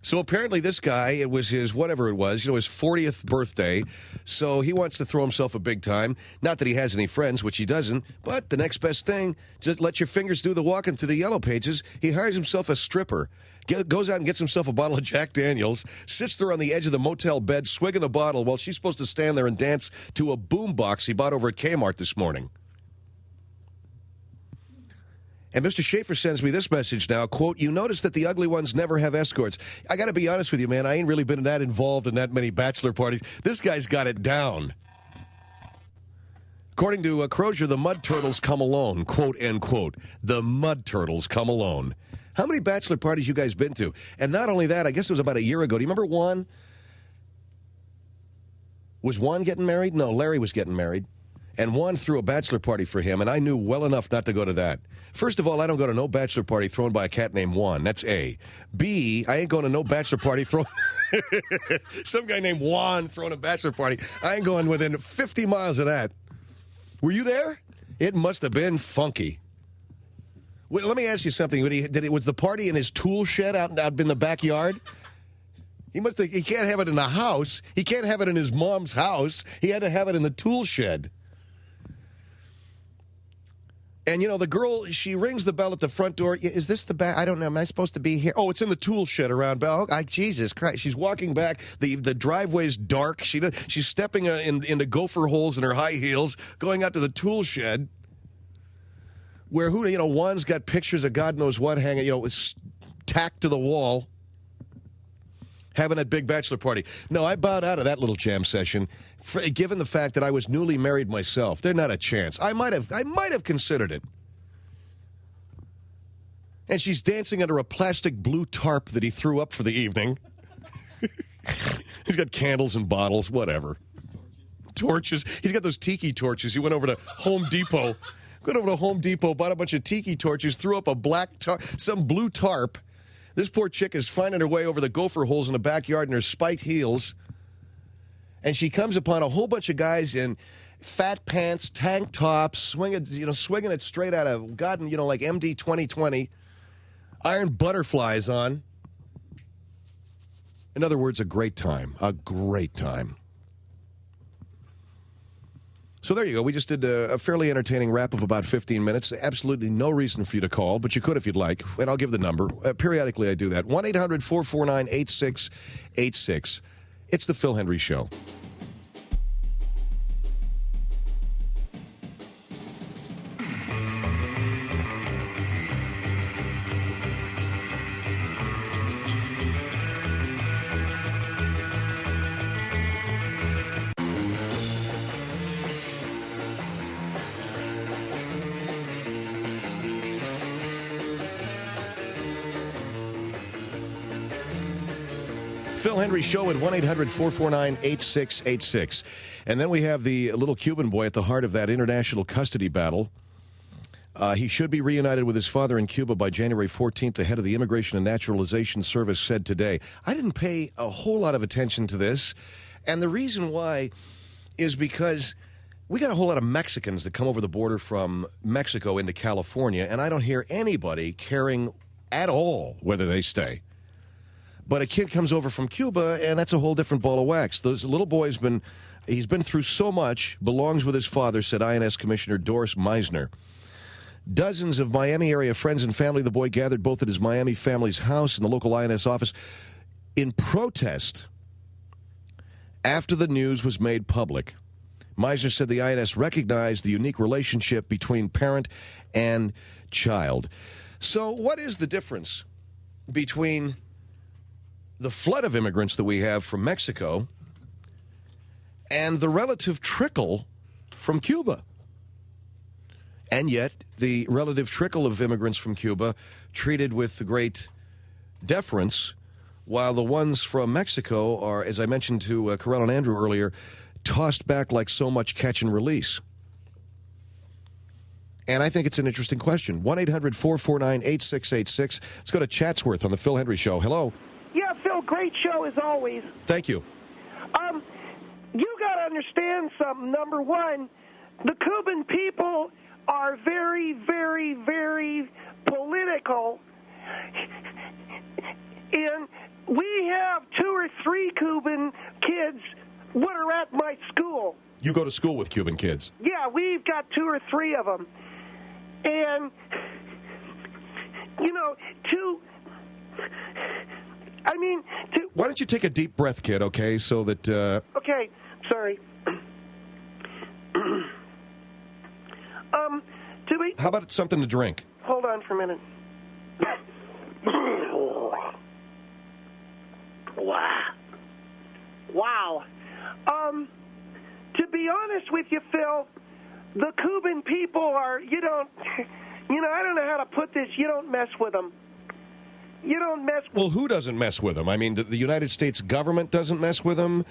So apparently this guy, it was his, whatever it was, his 40th birthday, so he wants to throw himself a big time. Not that he has any friends, which he doesn't, but the next best thing, just let your fingers do the walking through the yellow pages. He hires himself a stripper, goes out and gets himself a bottle of Jack Daniels, sits there on the edge of the motel bed, swigging a bottle while she's supposed to stand there and dance to a boombox he bought over at Kmart this morning. And Mr. Schaefer sends me this message now, quote, you notice that the ugly ones never have escorts. I got to be honest with you, man. I ain't really been that involved in that many bachelor parties. This guy's got it down. According to Crozier, the mud turtles come alone, quote, end quote. The mud turtles come alone. How many bachelor parties you guys been to? And not only that, I guess it was about a year ago. Do you remember Juan? Was Juan getting married? No, Larry was getting married. And Juan threw a bachelor party for him, and I knew well enough not to go to that. First of all, I don't go to no bachelor party thrown by a cat named Juan. That's A. B, I ain't going to no bachelor party thrown... Some guy named Juan throwing a bachelor party. I ain't going within 50 miles of that. Were you there? It must have been funky. Wait, let me ask you something. Was the party in his tool shed out in the backyard? He can't have it in the house. He can't have it in his mom's house. He had to have it in the tool shed. And, the girl, she rings the bell at the front door. Is this the back? I don't know. Am I supposed to be here? Oh, it's in the tool shed around Bell. Oh, Jesus Christ. She's walking back. The driveway's dark. She's stepping into gopher holes in her high heels, going out to the tool shed where, Juan's got pictures of God knows what hanging, it's tacked to the wall. Having that big bachelor party. No, I bowed out of that little jam session, given the fact that I was newly married myself. There's not a chance. I might have considered it. And she's dancing under a plastic blue tarp that he threw up for the evening. He's got candles and bottles, whatever. Torches. He's got those tiki torches. He went over to Home Depot. Bought a bunch of tiki torches, threw up a some blue tarp. This poor chick is finding her way over the gopher holes in the backyard in her spiked heels. And she comes upon a whole bunch of guys in fat pants, tank tops, swinging it straight out of, like MD 2020, iron butterflies on. In other words, a great time. A great time. So there you go. We just did a fairly entertaining wrap of about 15 minutes. Absolutely no reason for you to call, but you could if you'd like. And I'll give the number. Periodically, I do that. 1-800-449-8686. It's the Phil Hendrie Show. Phil Hendrie Show at 1-800-449-8686. And then we have the little Cuban boy at the heart of that international custody battle. He should be reunited with his father in Cuba by January 14th, the head of the Immigration and Naturalization Service said today. I didn't pay a whole lot of attention to this, and the reason why is because we got a whole lot of Mexicans that come over the border from Mexico into California, and I don't hear anybody caring at all whether they stay. But a kid comes over from Cuba, and that's a whole different ball of wax. This little boy's he's been through so much, belongs with his father, said INS Commissioner Doris Meisner. Dozens of Miami area friends and family of the boy gathered both at his Miami family's house and the local INS office in protest after the news was made public. Meisner said the INS recognized the unique relationship between parent and child. So what is the difference between the flood of immigrants that we have from Mexico and the relative trickle from Cuba? And yet, the relative trickle of immigrants from Cuba treated with great deference, while the ones from Mexico are, as I mentioned to Carell and Andrew earlier, tossed back like so much catch and release. And I think it's an interesting question. 1-800-449-8686. Let's go to Chatsworth on the Phil Hendrie Show. Hello. Yeah, Phil, great show as always. Thank you. You got to understand something. Number one, the Cuban people are very, very, very political. And we have 2 or 3 Cuban kids that are at my school. You go to school with Cuban kids? Yeah, we've got 2 or 3 of them. And, Why don't you take a deep breath, kid, okay, so that... Okay, sorry. How about something to drink? Hold on for a minute. Wow. To be honest with you, Phil, the Cuban people are, I don't know how to put this, you don't mess with them. You don't mess with Well, who doesn't mess with them? I mean, the United States government doesn't mess with them.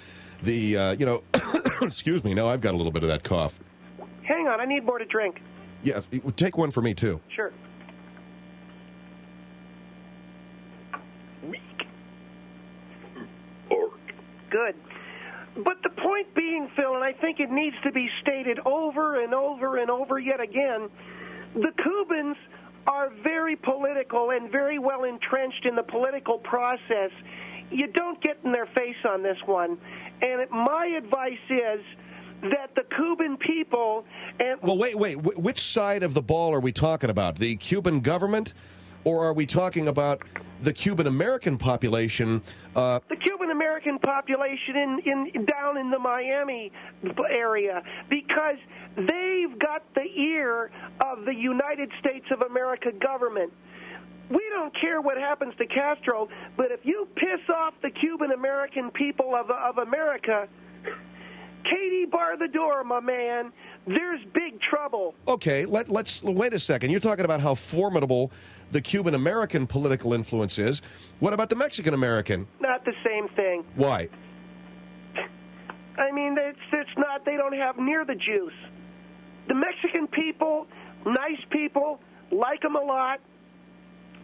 Excuse me, now I've got a little bit of that cough. Hang on, I need more to drink. Yeah, take one for me, too. Sure. Good. But the point being, Phil, and I think it needs to be stated over and over and over yet again, the Cubans are very political and very well entrenched in the political process. You don't get in their face on this one. And my advice is that the Cuban people... Well, wait. Which side of the ball are we talking about? The Cuban government? Or are we talking about the Cuban-American population? The Cuban-American population down in the Miami area, because they've got the ear of the United States of America government. We don't care what happens to Castro, but if you piss off the Cuban-American people of America, Katie, bar the door, my man. There's big trouble. Okay, let's wait a second. You're talking about how formidable the Cuban-American political influence is. What about the Mexican-American? Not the same thing. Why? I mean, it's not. They don't have near the juice. The Mexican people, nice people, like them a lot.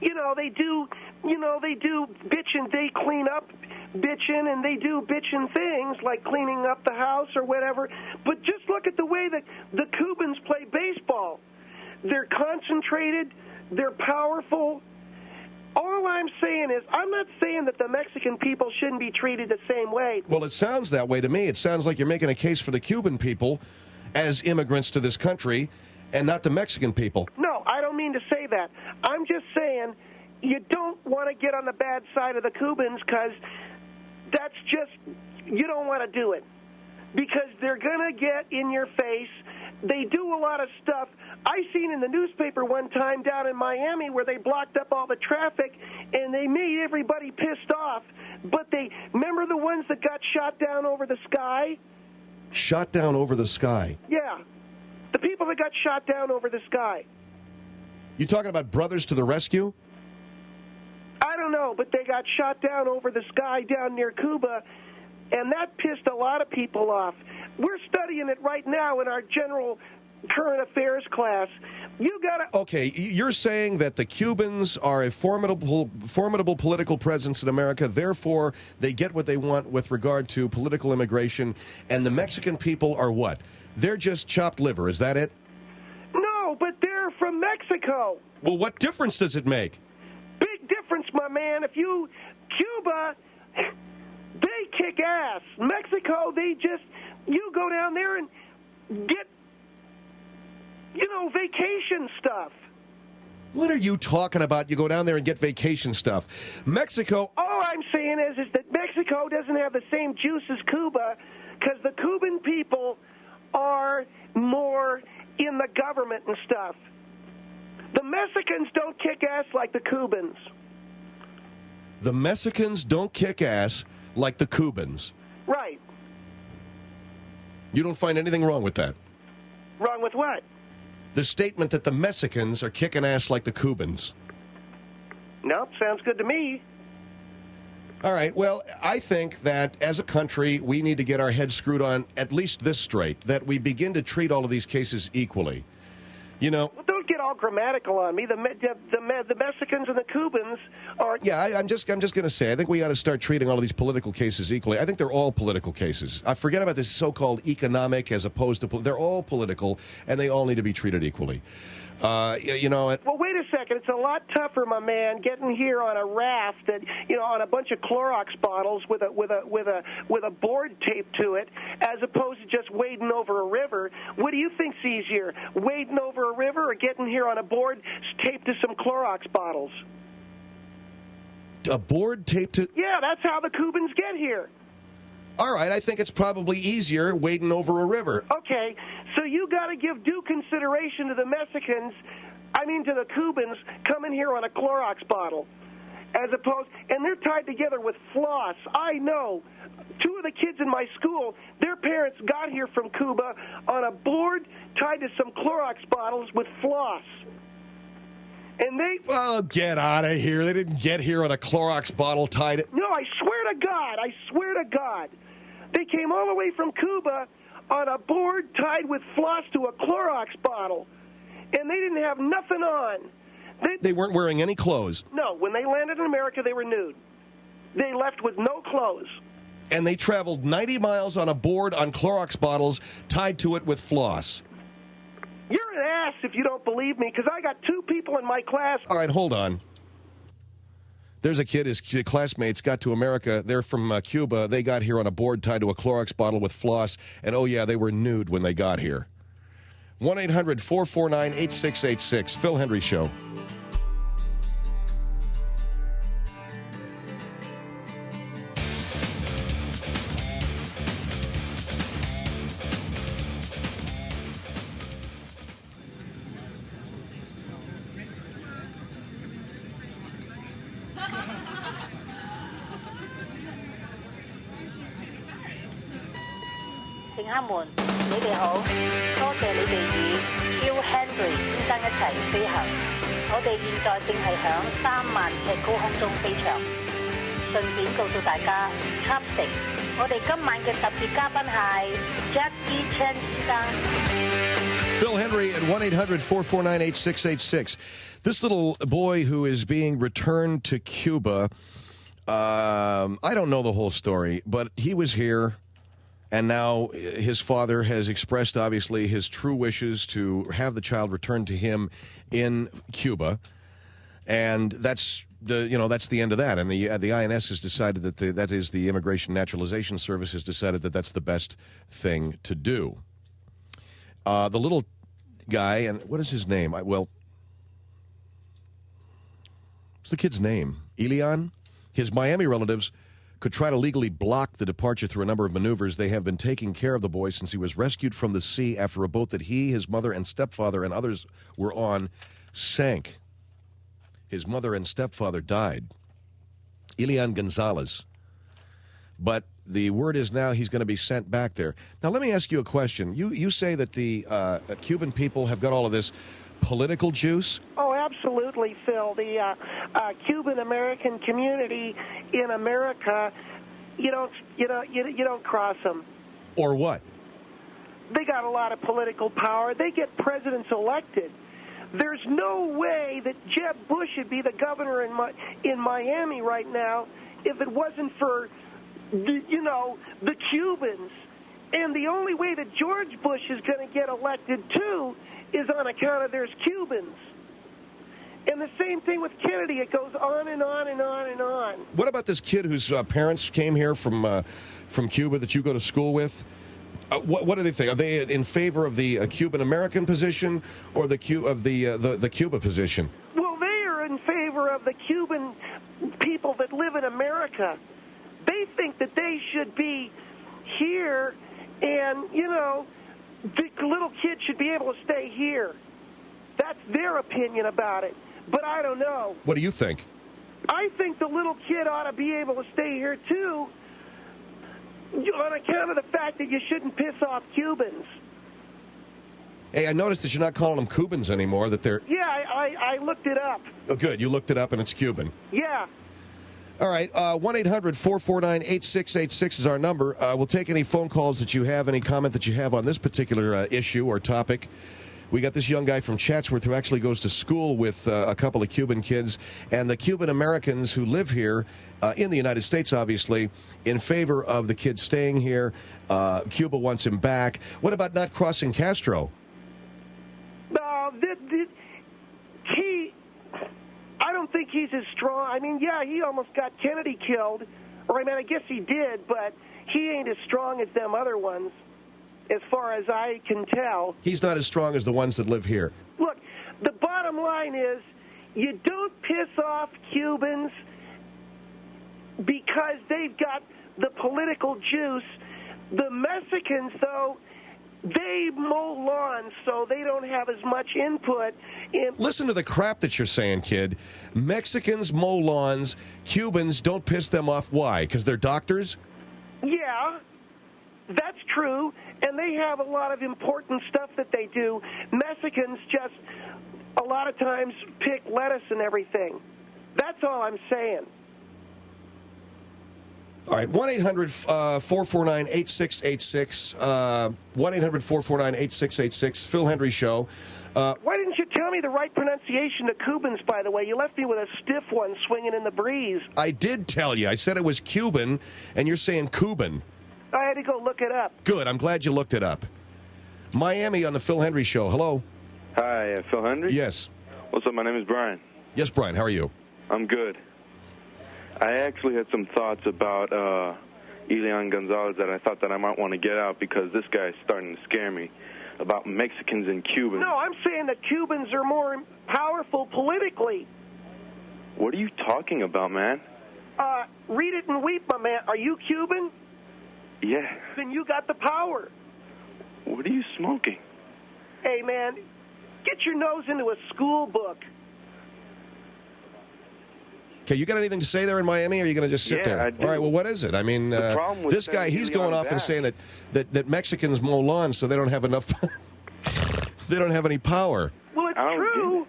You know, they do bitchin', they clean up bitchin', and they do bitchin' things like cleaning up the house or whatever. But just look at the way that the Cubans play baseball. They're concentrated, they're powerful. All I'm saying is, I'm not saying that the Mexican people shouldn't be treated the same way. Well, it sounds that way to me. It sounds like you're making a case for the Cuban people as immigrants to this country and not the Mexican people. No, I don't mean to say that. I'm just saying you don't want to get on the bad side of the Cubans because that's just, you don't want to do it. Because they're going to get in your face. They do a lot of stuff. I seen in the newspaper one time down in Miami where they blocked up all the traffic and they made everybody pissed off. But remember the ones that got shot down over the sky? Shot down over the sky? Yeah. The people that got shot down over the sky. You talking about Brothers to the Rescue? I don't know, but they got shot down over the sky down near Cuba, and that pissed a lot of people off. We're studying it right now in our general current affairs class. You gotta. Okay, you're saying that the Cubans are a formidable political presence in America, therefore they get what they want with regard to political immigration, and the Mexican people are what? They're just chopped liver, is that it? No, but they're from Mexico. Well, what difference does it make? Big difference, my man. Cuba, they kick ass. Mexico, you go down there and get, vacation stuff. What are you talking about? You go down there and get vacation stuff. Mexico... All I'm saying is that Mexico doesn't have the same juice as Cuba because the Cuban people are more in the government and stuff. The Mexicans don't kick ass like the Cubans. The Mexicans don't kick ass like the Cubans. Right. You don't find anything wrong with that? Wrong with what? The statement that the Mexicans are kicking ass like the Cubans. Nope, sounds good to me. All right, well, I think that as a country, we need to get our heads screwed on at least this straight, that we begin to treat all of these cases equally. Well, don't get all grammatical on me. The Mexicans and the Cubans are... Yeah, I'm just going to say, I think we ought to start treating all of these political cases equally. I think they're all political cases. I forget about this so-called economic as opposed to... They're all political, and they all need to be treated equally. Well, wait a second. It's a lot tougher, my man, getting here on a raft that, on a bunch of Clorox bottles with a board taped to it, as opposed to just wading over a river. What do you think's easier, wading over a river or getting here on a board taped to some Clorox bottles? A board taped to... Yeah, that's how the Cubans get here. All right, I think it's probably easier wading over a river. Okay, so you got to give due consideration to the Mexicans, to the Cubans coming here on a Clorox bottle, as opposed, and they're tied together with floss. I know. 2 of the kids in my school, their parents got here from Cuba on a board tied to some Clorox bottles with floss. And they... Oh, get out of here. They didn't get here on a Clorox bottle tied... No, I swear to God. They came all the way from Cuba on a board tied with floss to a Clorox bottle. And they didn't have nothing on. They weren't wearing any clothes. No, when they landed in America, they were nude. They left with no clothes. And they traveled 90 miles on a board on Clorox bottles tied to it with floss. You're an ass if you don't believe me, because I got 2 people in my class. All right, hold on. There's a kid, his classmates got to America. They're from Cuba. They got here on a board tied to a Clorox bottle with floss. And, oh, yeah, they were nude when they got here. 1-800-449-8686. Phil Hendrie Show. 乘客們，你哋好，多謝你哋與 Bill Hendrie 先生一齊飛行。我哋現在正係響3萬尺高空中飛翔。順便告訴大家，插食，我哋今晚嘅特別嘉賓係 Jackie Chan 先生。Phil Hendrie at 1-800-449-8686. This little boy who is being returned to Cuba, I don't know the whole story, but he was here, and now his father has expressed, obviously, his true wishes to have the child returned to him in Cuba, and that's the end of that. And the INS has decided that that is the Immigration Naturalization Service has decided that that's the best thing to do. The little guy, and what is his name? What's the kid's name? Elian? His Miami relatives could try to legally block the departure through a number of maneuvers. They have been taking care of the boy since he was rescued from the sea after a boat that he, his mother, and stepfather and others were on sank. His mother and stepfather died. Elian Gonzalez. But the word is now he's going to be sent back there. Now, let me ask you a question. You say that the Cuban people have got all of this political juice? Oh, absolutely, Phil. The Cuban-American community in America, you don't cross them. Or what? They got a lot of political power. They get presidents elected. There's no way that Jeb Bush would be the governor in Miami right now if it wasn't for, the Cubans. And the only way that George Bush is going to get elected, too, is on account of there's Cubans. And the same thing with Kennedy. It goes on and on and on and on. What about this kid whose parents came here from Cuba that you go to school with? What do they think? Are they in favor of the Cuban-American position or the Cuba position? Well, they are in favor of the Cuban people that live in America. They think that they should be here, and, the little kid should be able to stay here. That's their opinion about it. But I don't know. What do you think? I think the little kid ought to be able to stay here, too, on account of the fact that you shouldn't piss off Cubans. Hey, I noticed that you're not calling them Cubans anymore, that they're... Yeah, I looked it up. Oh, good. You looked it up, and it's Cuban. Yeah. All right, 1-800-449-8686 is our number. We'll take any phone calls that you have, any comment that you have on this particular issue or topic. We got this young guy from Chatsworth who actually goes to school with a couple of Cuban kids, and the Cuban Americans who live here in the United States, obviously, in favor of the kid staying here. Cuba wants him back. What about not crossing Castro? I don't think he's as strong. I mean, yeah, he almost got Kennedy killed. Or, I guess he did, but he ain't as strong as them other ones, as far as I can tell. He's not as strong as the ones that live here. Look, the bottom line is you don't piss off Cubans because they've got the political juice. The Mexicans, though, they mow lawns, so they don't have as much input in... Listen to the crap that you're saying, kid. Mexicans mow lawns. Cubans don't piss them off. Why? Because they're doctors? Yeah, that's true. And they have a lot of important stuff that they do. Mexicans just, a lot of times, pick lettuce and everything. That's all I'm saying. All right, 1-800-449-8686. 1-800-449-8686. Phil Hendrie Show. Why didn't you tell me the right pronunciation of Cubans, by the way? You left me with a stiff one swinging in the breeze. I did tell you. I said it was Cuban, and you're saying Cuban. I had to go look it up. Good. I'm glad you looked it up. Miami on the Phil Hendrie Show. Hello. Hi, Phil Hendrie? Yes. What's up? My name is Brian. Yes, Brian. How are you? I'm good. I actually had some thoughts about Elian Gonzalez that I thought that I might want to get out because this guy is starting to scare me about Mexicans and Cubans. No, I'm saying that Cubans are more powerful politically. What are you talking about, man? Read it and weep, my man. Are you Cuban? Yeah. Then you got the power. What are you smoking? Hey, man, get your nose into a school book. Okay, you got anything to say there in Miami, or are you going to just sit there? I do. All right, well, what is it? I mean, The problem with this guy, he's sending going Elon off and back- saying that Mexicans mow lawns so they don't have enough, they don't have any power. Well, it's I don't true. get it.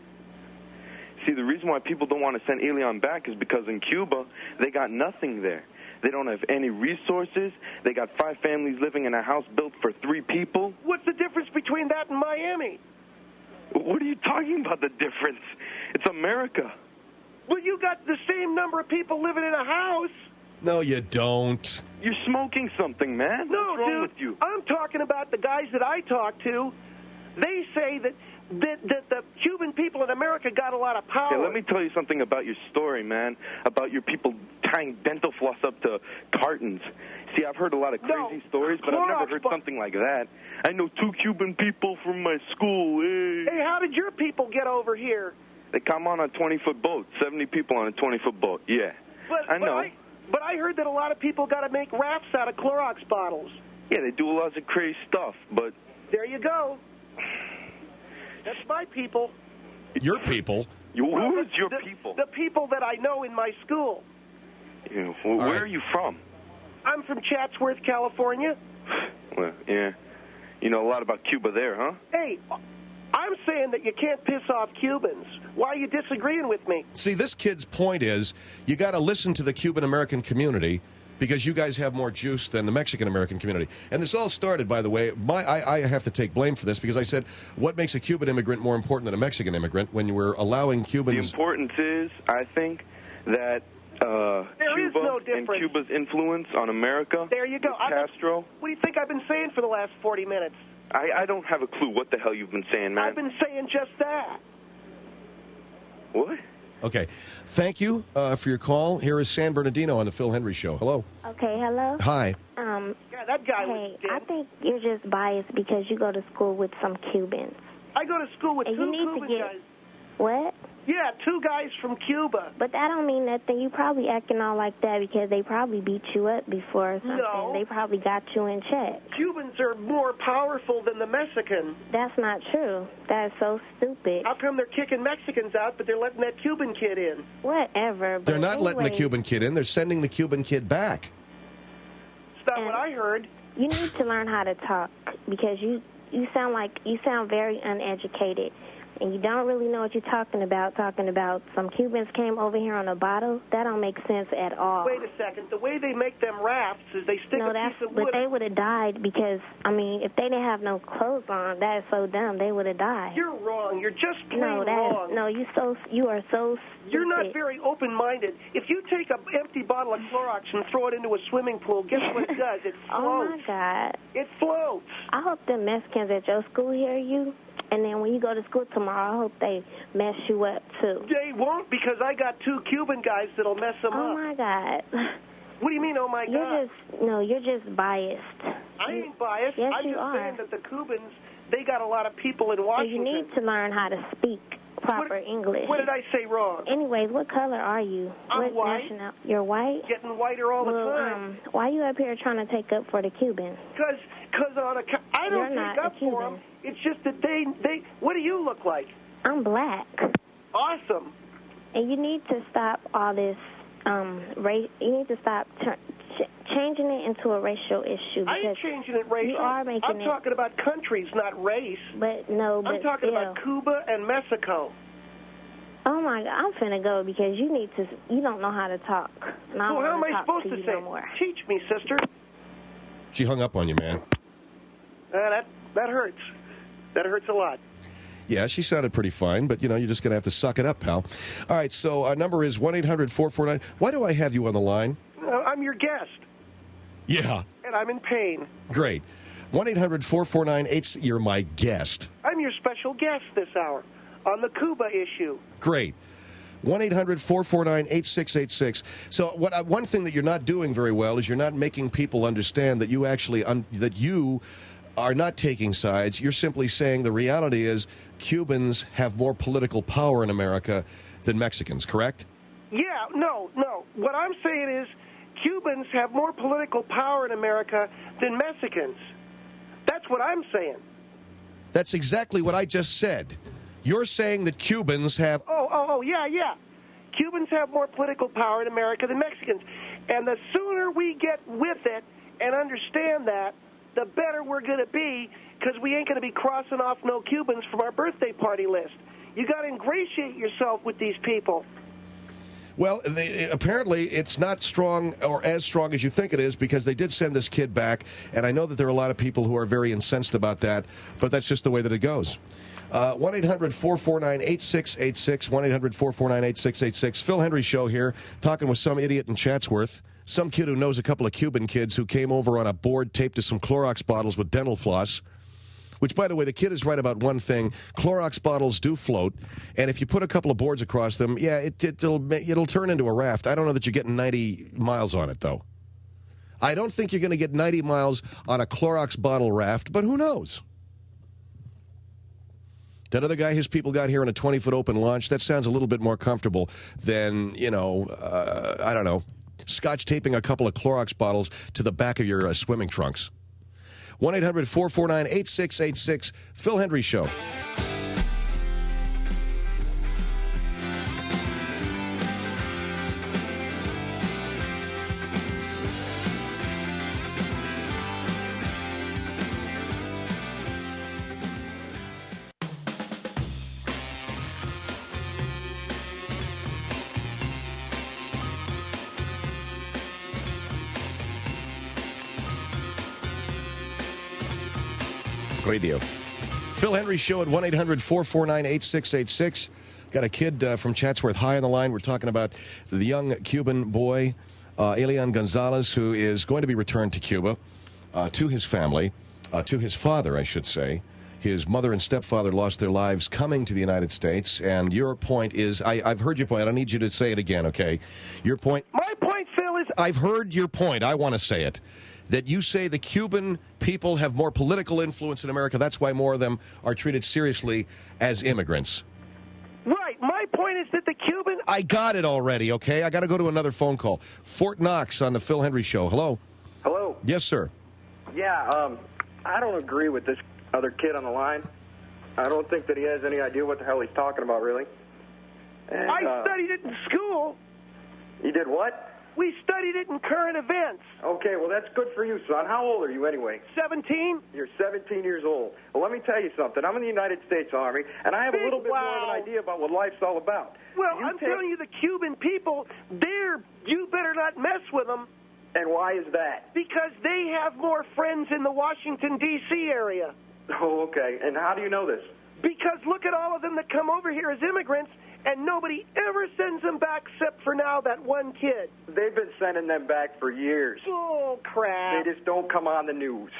See, the reason why people don't want to send Elian back is because in Cuba, they got nothing there. They don't have any resources. They got 5 families living in a house built for 3 people. What's the difference between that and Miami? What are you talking about, the difference? It's America. Well, you got the same number of people living in a house. No, you don't. You're smoking something, man. No, What's wrong dude. with you? I'm talking about the guys that I talk to. They say that the Cuban people in America got a lot of power. Okay, let me tell you something about your story, man, about your people tying dental floss up to cartons. See, I've heard a lot of crazy stories, but I've never heard something like that. I know 2 Cuban people from my school. Hey, how did your people get over here? They come on a 20-foot boat, 70 people on a 20-foot boat, yeah. I know. But I heard that a lot of people got to make rafts out of Clorox bottles. Yeah, they do lots of crazy stuff, but... There you go. That's my people. Your people? Who is your people? The people that I know in my school. Where are you from? I'm from Chatsworth, California. Well, yeah. You know a lot about Cuba there, huh? Hey, I'm saying that you can't piss off Cubans. Why are you disagreeing with me? See, this kid's point is you got to listen to the Cuban-American community because you guys have more juice than the Mexican-American community. And this all started, by the way, I have to take blame for this because I said, what makes a Cuban immigrant more important than a Mexican immigrant when you were allowing Cubans... The importance is, I think, that Cuba and Cuba's influence on America... There you go. Castro... What do you think I've been saying for the last 40 minutes? I don't have a clue what the hell you've been saying, man. I've been saying just that. What? Okay. Thank you for your call. Here is San Bernardino on the Phil Hendrie Show. Hello. Okay, hello. Hi. Yeah, that guy was dead. I think you're just biased because you go to school with some Cubans. I go to school with And 2 you need Cuban to get guys. What? Yeah, 2 guys from Cuba. But that don't mean nothing. You probably acting all like that because they probably beat you up before or something. No. They probably got you in check. Cubans are more powerful than the Mexican. That's not true. That is so stupid. How come they're kicking Mexicans out, but they're letting that Cuban kid in? Whatever. They're not letting the Cuban kid in. They're sending the Cuban kid back. It's not what I heard. You need to learn how to talk because you sound very uneducated. And you don't really know what you're talking about some Cubans came over here on a bottle. That don't make sense at all. Wait a second. The way they make them rafts is they stick a piece of wood... But they would have died because, I mean, if they didn't have no clothes on, that is so dumb. They would have died. You're wrong. You're just plain wrong. You are so stupid. You're not very open-minded. If you take an empty bottle of Clorox and throw it into a swimming pool, guess what it does? It floats. Oh, my God. It floats. I hope the Mexicans at your school hear you. And then when you go to school tomorrow, I hope they mess you up, too. They won't because I got 2 Cuban guys that'll mess them up. Oh, my God. What do you mean, oh, my God? You're just biased. I ain't biased. Yes, I'm you just are. saying that the Cubans, they got a lot of people in Washington. You need to learn how to speak proper English. What did I say wrong? Anyways, what color are you? I'm what white. You're white? Getting whiter all the time. Why you up here trying to take up for the Cubans? Because I don't take up for them. It's just that they. What do you look like? I'm black. Awesome. And you need to stop all this race. You need to stop changing it into a racial issue. I ain't changing it racial. You are making I'm talking about countries, not race. I'm talking about Cuba and Mexico. Oh my God, I'm finna go because you don't know how to talk. And I well, don't how am wanna I talk supposed to to you say? No more. Teach me, sister. She hung up on you, man. That hurts. That hurts a lot. Yeah, she sounded pretty fine, but, you're just going to have to suck it up, pal. All right, so our number is 1-800-449. Why do I have you on the line? I'm your guest. Yeah. And I'm in pain. Great. 1-800-449-8... You're my guest. I'm your special guest this hour on the Cuba issue. Great. 1-800-449-8686. So one thing that you're not doing very well is you're not making people understand that you actually... that you are not taking sides. You're simply saying the reality is Cubans have more political power in America than Mexicans, correct? Yeah, no. What I'm saying is Cubans have more political power in America than Mexicans. That's what I'm saying. That's exactly what I just said. You're saying that Cubans have... Oh, yeah. Cubans have more political power in America than Mexicans. And the sooner we get with it and understand that, the better we're going to be, because we ain't going to be crossing off no Cubans from our birthday party list. You got to ingratiate yourself with these people. Well, apparently it's not strong or as strong as you think it is, because they did send this kid back, and I know that there are a lot of people who are very incensed about that, but that's just the way that it goes. 1-800-449-8686, 1-800-449-8686. Phil Hendrie Show here, talking with some idiot in Chatsworth, some kid who knows a couple of Cuban kids who came over on a board taped to some Clorox bottles with dental floss. Which, by the way, the kid is right about one thing. Clorox bottles do float, and if you put a couple of boards across them, yeah, it'll turn into a raft. I don't know that you're getting 90 miles on it, though. I don't think you're going to get 90 miles on a Clorox bottle raft, but who knows? That other guy his people got here in a 20-foot open launch, that sounds a little bit more comfortable than, I don't know, scotch taping a couple of Clorox bottles to the back of your swimming trunks. 1-800-449-8686, Phil Hendrie Show. Radio. Phil Hendrie Show at 1-800-449-8686. Got a kid from Chatsworth High on the line. We're talking about the young Cuban boy, Elian Gonzalez, who is going to be returned to Cuba, to his family, to his father, I should say. His mother and stepfather lost their lives coming to the United States, and your point is, I've heard your point. I don't need you to say it again, okay? Your point... My point, Phil, is... I've heard your point. I want to say it. That you say the Cuban people have more political influence in America. That's why more of them are treated seriously as immigrants. Right. My point is that the Cuban... I got it already, okay? I got to go to another phone call. Fort Knox on the Phil Hendrie Show. Hello? Hello? Yes, sir. Yeah, I don't agree with this other kid on the line. I don't think that he has any idea what the hell he's talking about, really. And, I studied it in school. You did what? We studied it in current events. Okay, well, that's good for you, son. How old are you anyway? 17. You're 17 years old. Well, let me tell you something. I'm in the United States Army, and I have a little bit more of an idea about what life's all about. Well, I'm telling you, the Cuban people, you better not mess with them. And why is that? Because they have more friends in the Washington, D.C. area. Oh, okay. And how do you know this? Because look at all of them that come over here as immigrants, and nobody ever sends them back except for now that one kid. They've been sending them back for years. Oh, crap. They just don't come on the news.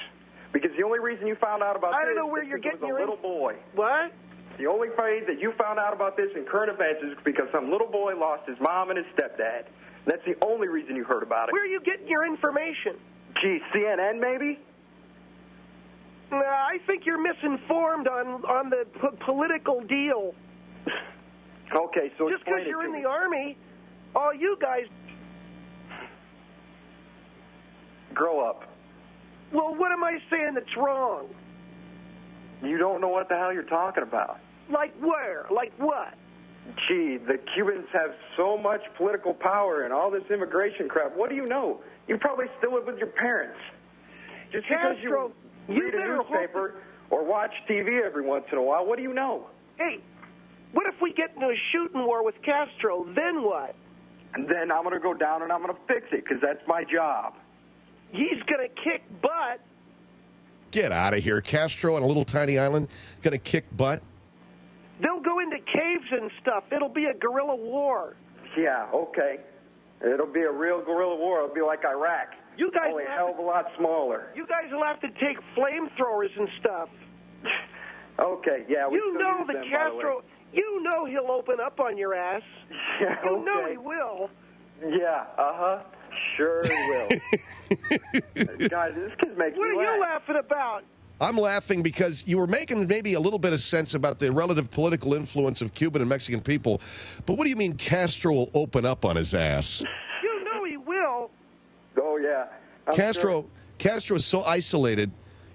Because the only reason you found out about this I don't know where you're getting your little boy. What? The only way that you found out about this in current events is because some little boy lost his mom and his stepdad. That's the only reason you heard about it. Where are you getting your information? Gee, CNN maybe? I think you're misinformed on the political deal. Okay, so just because you're in the Army, all you guys... Grow up. Well, what am I saying that's wrong? You don't know what the hell you're talking about. Like where? Like what? Gee, the Cubans have so much political power and all this immigration crap. What do you know? You probably still live with your parents. Just Castro, because you read a newspaper or watch TV every once in a while, what do you know? Hey, what if we get into a shooting war with Castro? Then what? And then I'm going to go down and I'm going to fix it because that's my job. He's going to kick butt. Get out of here. Castro on a little tiny island going to kick butt? They'll go into caves and stuff. It'll be a guerrilla war. Yeah, okay. It'll be a real guerrilla war. It'll be like Iraq. You guys only a hell of a lot smaller. You guys will have to take flamethrowers and stuff. Okay, yeah. You know that Castro... You know he'll open up on your ass. Yeah, you know he will. Yeah, Sure he will. God, this kid makes me laugh. What are you laughing about? I'm laughing because you were making maybe a little bit of sense about the relative political influence of Cuban and Mexican people. But what do you mean Castro will open up on his ass? You know he will. Oh, yeah. Castro is so isolated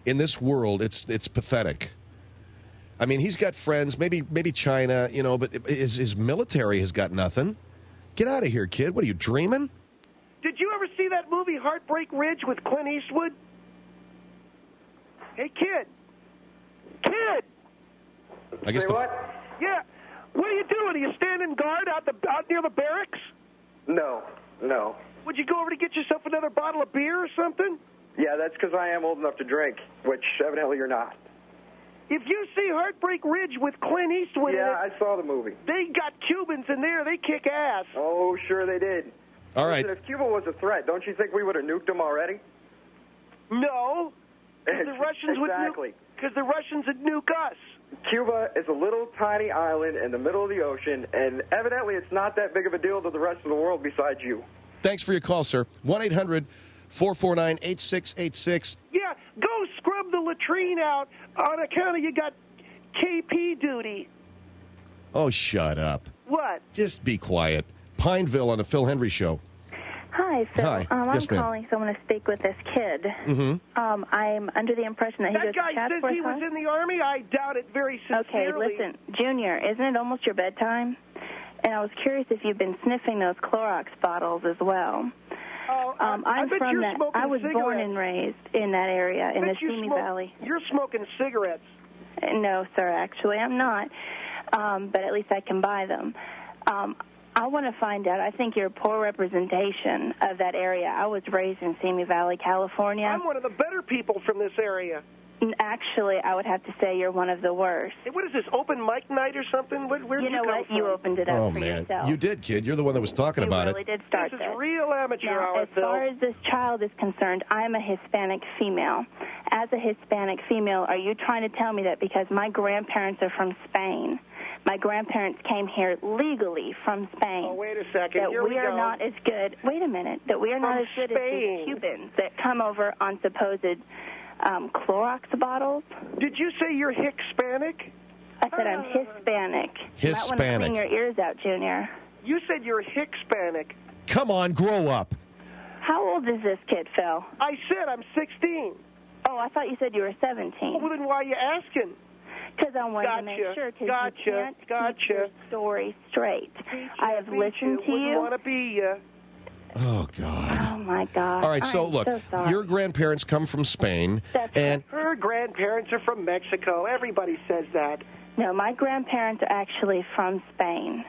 in this world, it's pathetic. I mean, he's got friends, maybe China, but his military has got nothing. Get out of here, kid. What are you, dreaming? Did you ever see that movie Heartbreak Ridge with Clint Eastwood? Hey, kid. Kid! I guess what? Yeah. What are you doing? Are you standing guard out near the barracks? No. Would you go over to get yourself another bottle of beer or something? Yeah, that's because I am old enough to drink, which evidently you're not. If you see Heartbreak Ridge with Clint Eastwood in it, I saw the movie. They got Cubans in there. They kick ass. Oh, sure they did. All right. Listen, if Cuba was a threat, don't you think we would have nuked them already? No. Because the Russians would nuke us. Cuba is a little tiny island in the middle of the ocean, and evidently it's not that big of a deal to the rest of the world besides you. Thanks for your call, sir. 1-800-449-8686. Yeah, go scrub the latrine out on account of you got KP duty. Oh, shut up. What? Just be quiet. Pineville on the Phil Hendrie Show. Hi, Phil. Hi. I'm Yes, ma'am. calling, so I'm going to speak with this kid. Mm-hmm. I'm under the impression that he goes guy to Chatsworth says he was High. in the Army. I doubt it very sincerely. Okay, listen, Junior, isn't it almost your bedtime? And I was curious if you've been sniffing those Clorox bottles as well. I'm bet from you're that. smoking I was born cigarettes. and raised in that area, in the Simi Valley. You're smoking cigarettes. No, sir, actually, I'm not. But at least I can buy them. I want to find out. I think you're a poor representation of that area. I was raised in Simi Valley, California. I'm one of the better people from this area. Actually, I would have to say you're one of the worst. Hey, what is this, open mic night or something? Where'd You know come what? from? You opened it up Oh, for man. yourself. You did, kid. You're the one that was talking about really it. did start This is real amateur Now, hour, as far as this child is concerned, I'm a Hispanic female. As a Hispanic female, are you trying to tell me that because my grandparents are from Spain, my grandparents came here legally from Spain. Oh, wait a second. That Here we we are go. not as good. Wait a minute. That we are not From as good Spain. as these Cubans that come over on supposed Clorox bottles. Did you say you're Hispanic? I said I'm Hispanic. You might want to clean your ears out, Junior. You said you're Hispanic. Come on, grow up. How old is this kid, Phil? I said I'm 16. Oh, I thought you said you were 17. Well, then why are you asking? Because I wanted to make sure, because you can't keep your story straight. I have listened to Wouldn't you. want to be you. Oh, God. Oh, my God. All right, so I'm look, so sorry. your grandparents come from Spain, That's and Her grandparents are from Mexico. Everybody says that. No, my grandparents are actually from Spain.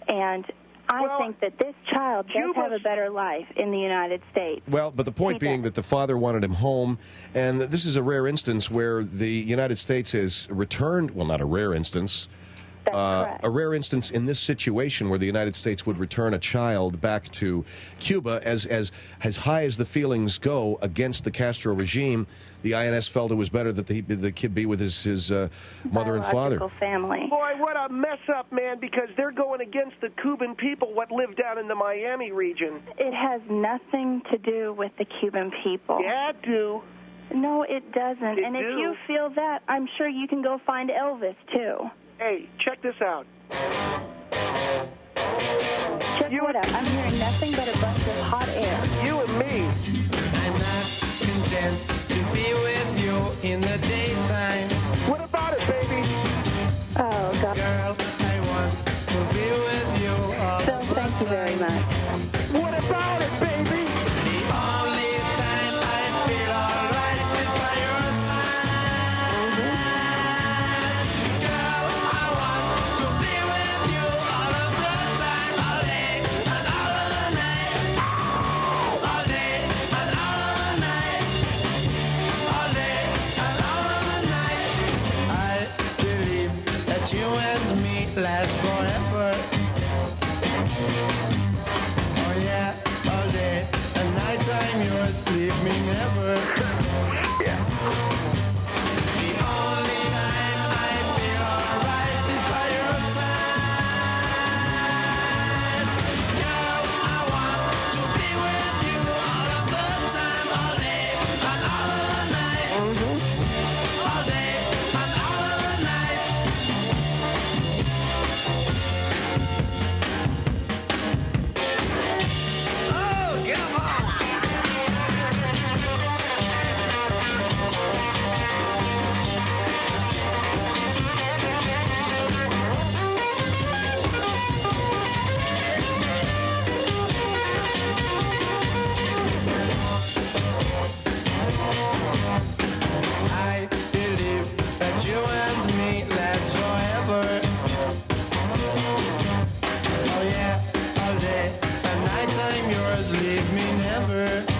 And I think that this child does have a better life in the United States. well, but the point being that the father wanted him home, and this is a rare instance where the United States has returned, well, not a rare instance, a rare instance in this situation where the United States would return a child back to Cuba. As high as the feelings go against the Castro regime, the INS felt it was better that the kid be with his mother and father. Family. Boy, what a mess up, man, because they're going against the Cuban people what live down in the Miami region. It has nothing to do with the Cuban people. Yeah, it do. No, it doesn't. It and if do. you feel that, I'm sure you can go find Elvis, too. Hey, check this out. Check what out. I'm hearing nothing but a bunch of hot air. You and me. I'm not content to be with you in the daytime. What about it, baby? Oh, God. Girl, I want to be with you all Phil, thank you very much. What about it, baby? The only time I feel alright is by your side. Girl, I want to be with you all of the time, all day and all of the night. All day and all of the night. All day and all of the night. I believe that you and me last forever. Oh yeah, all day I'm yours, leave me never.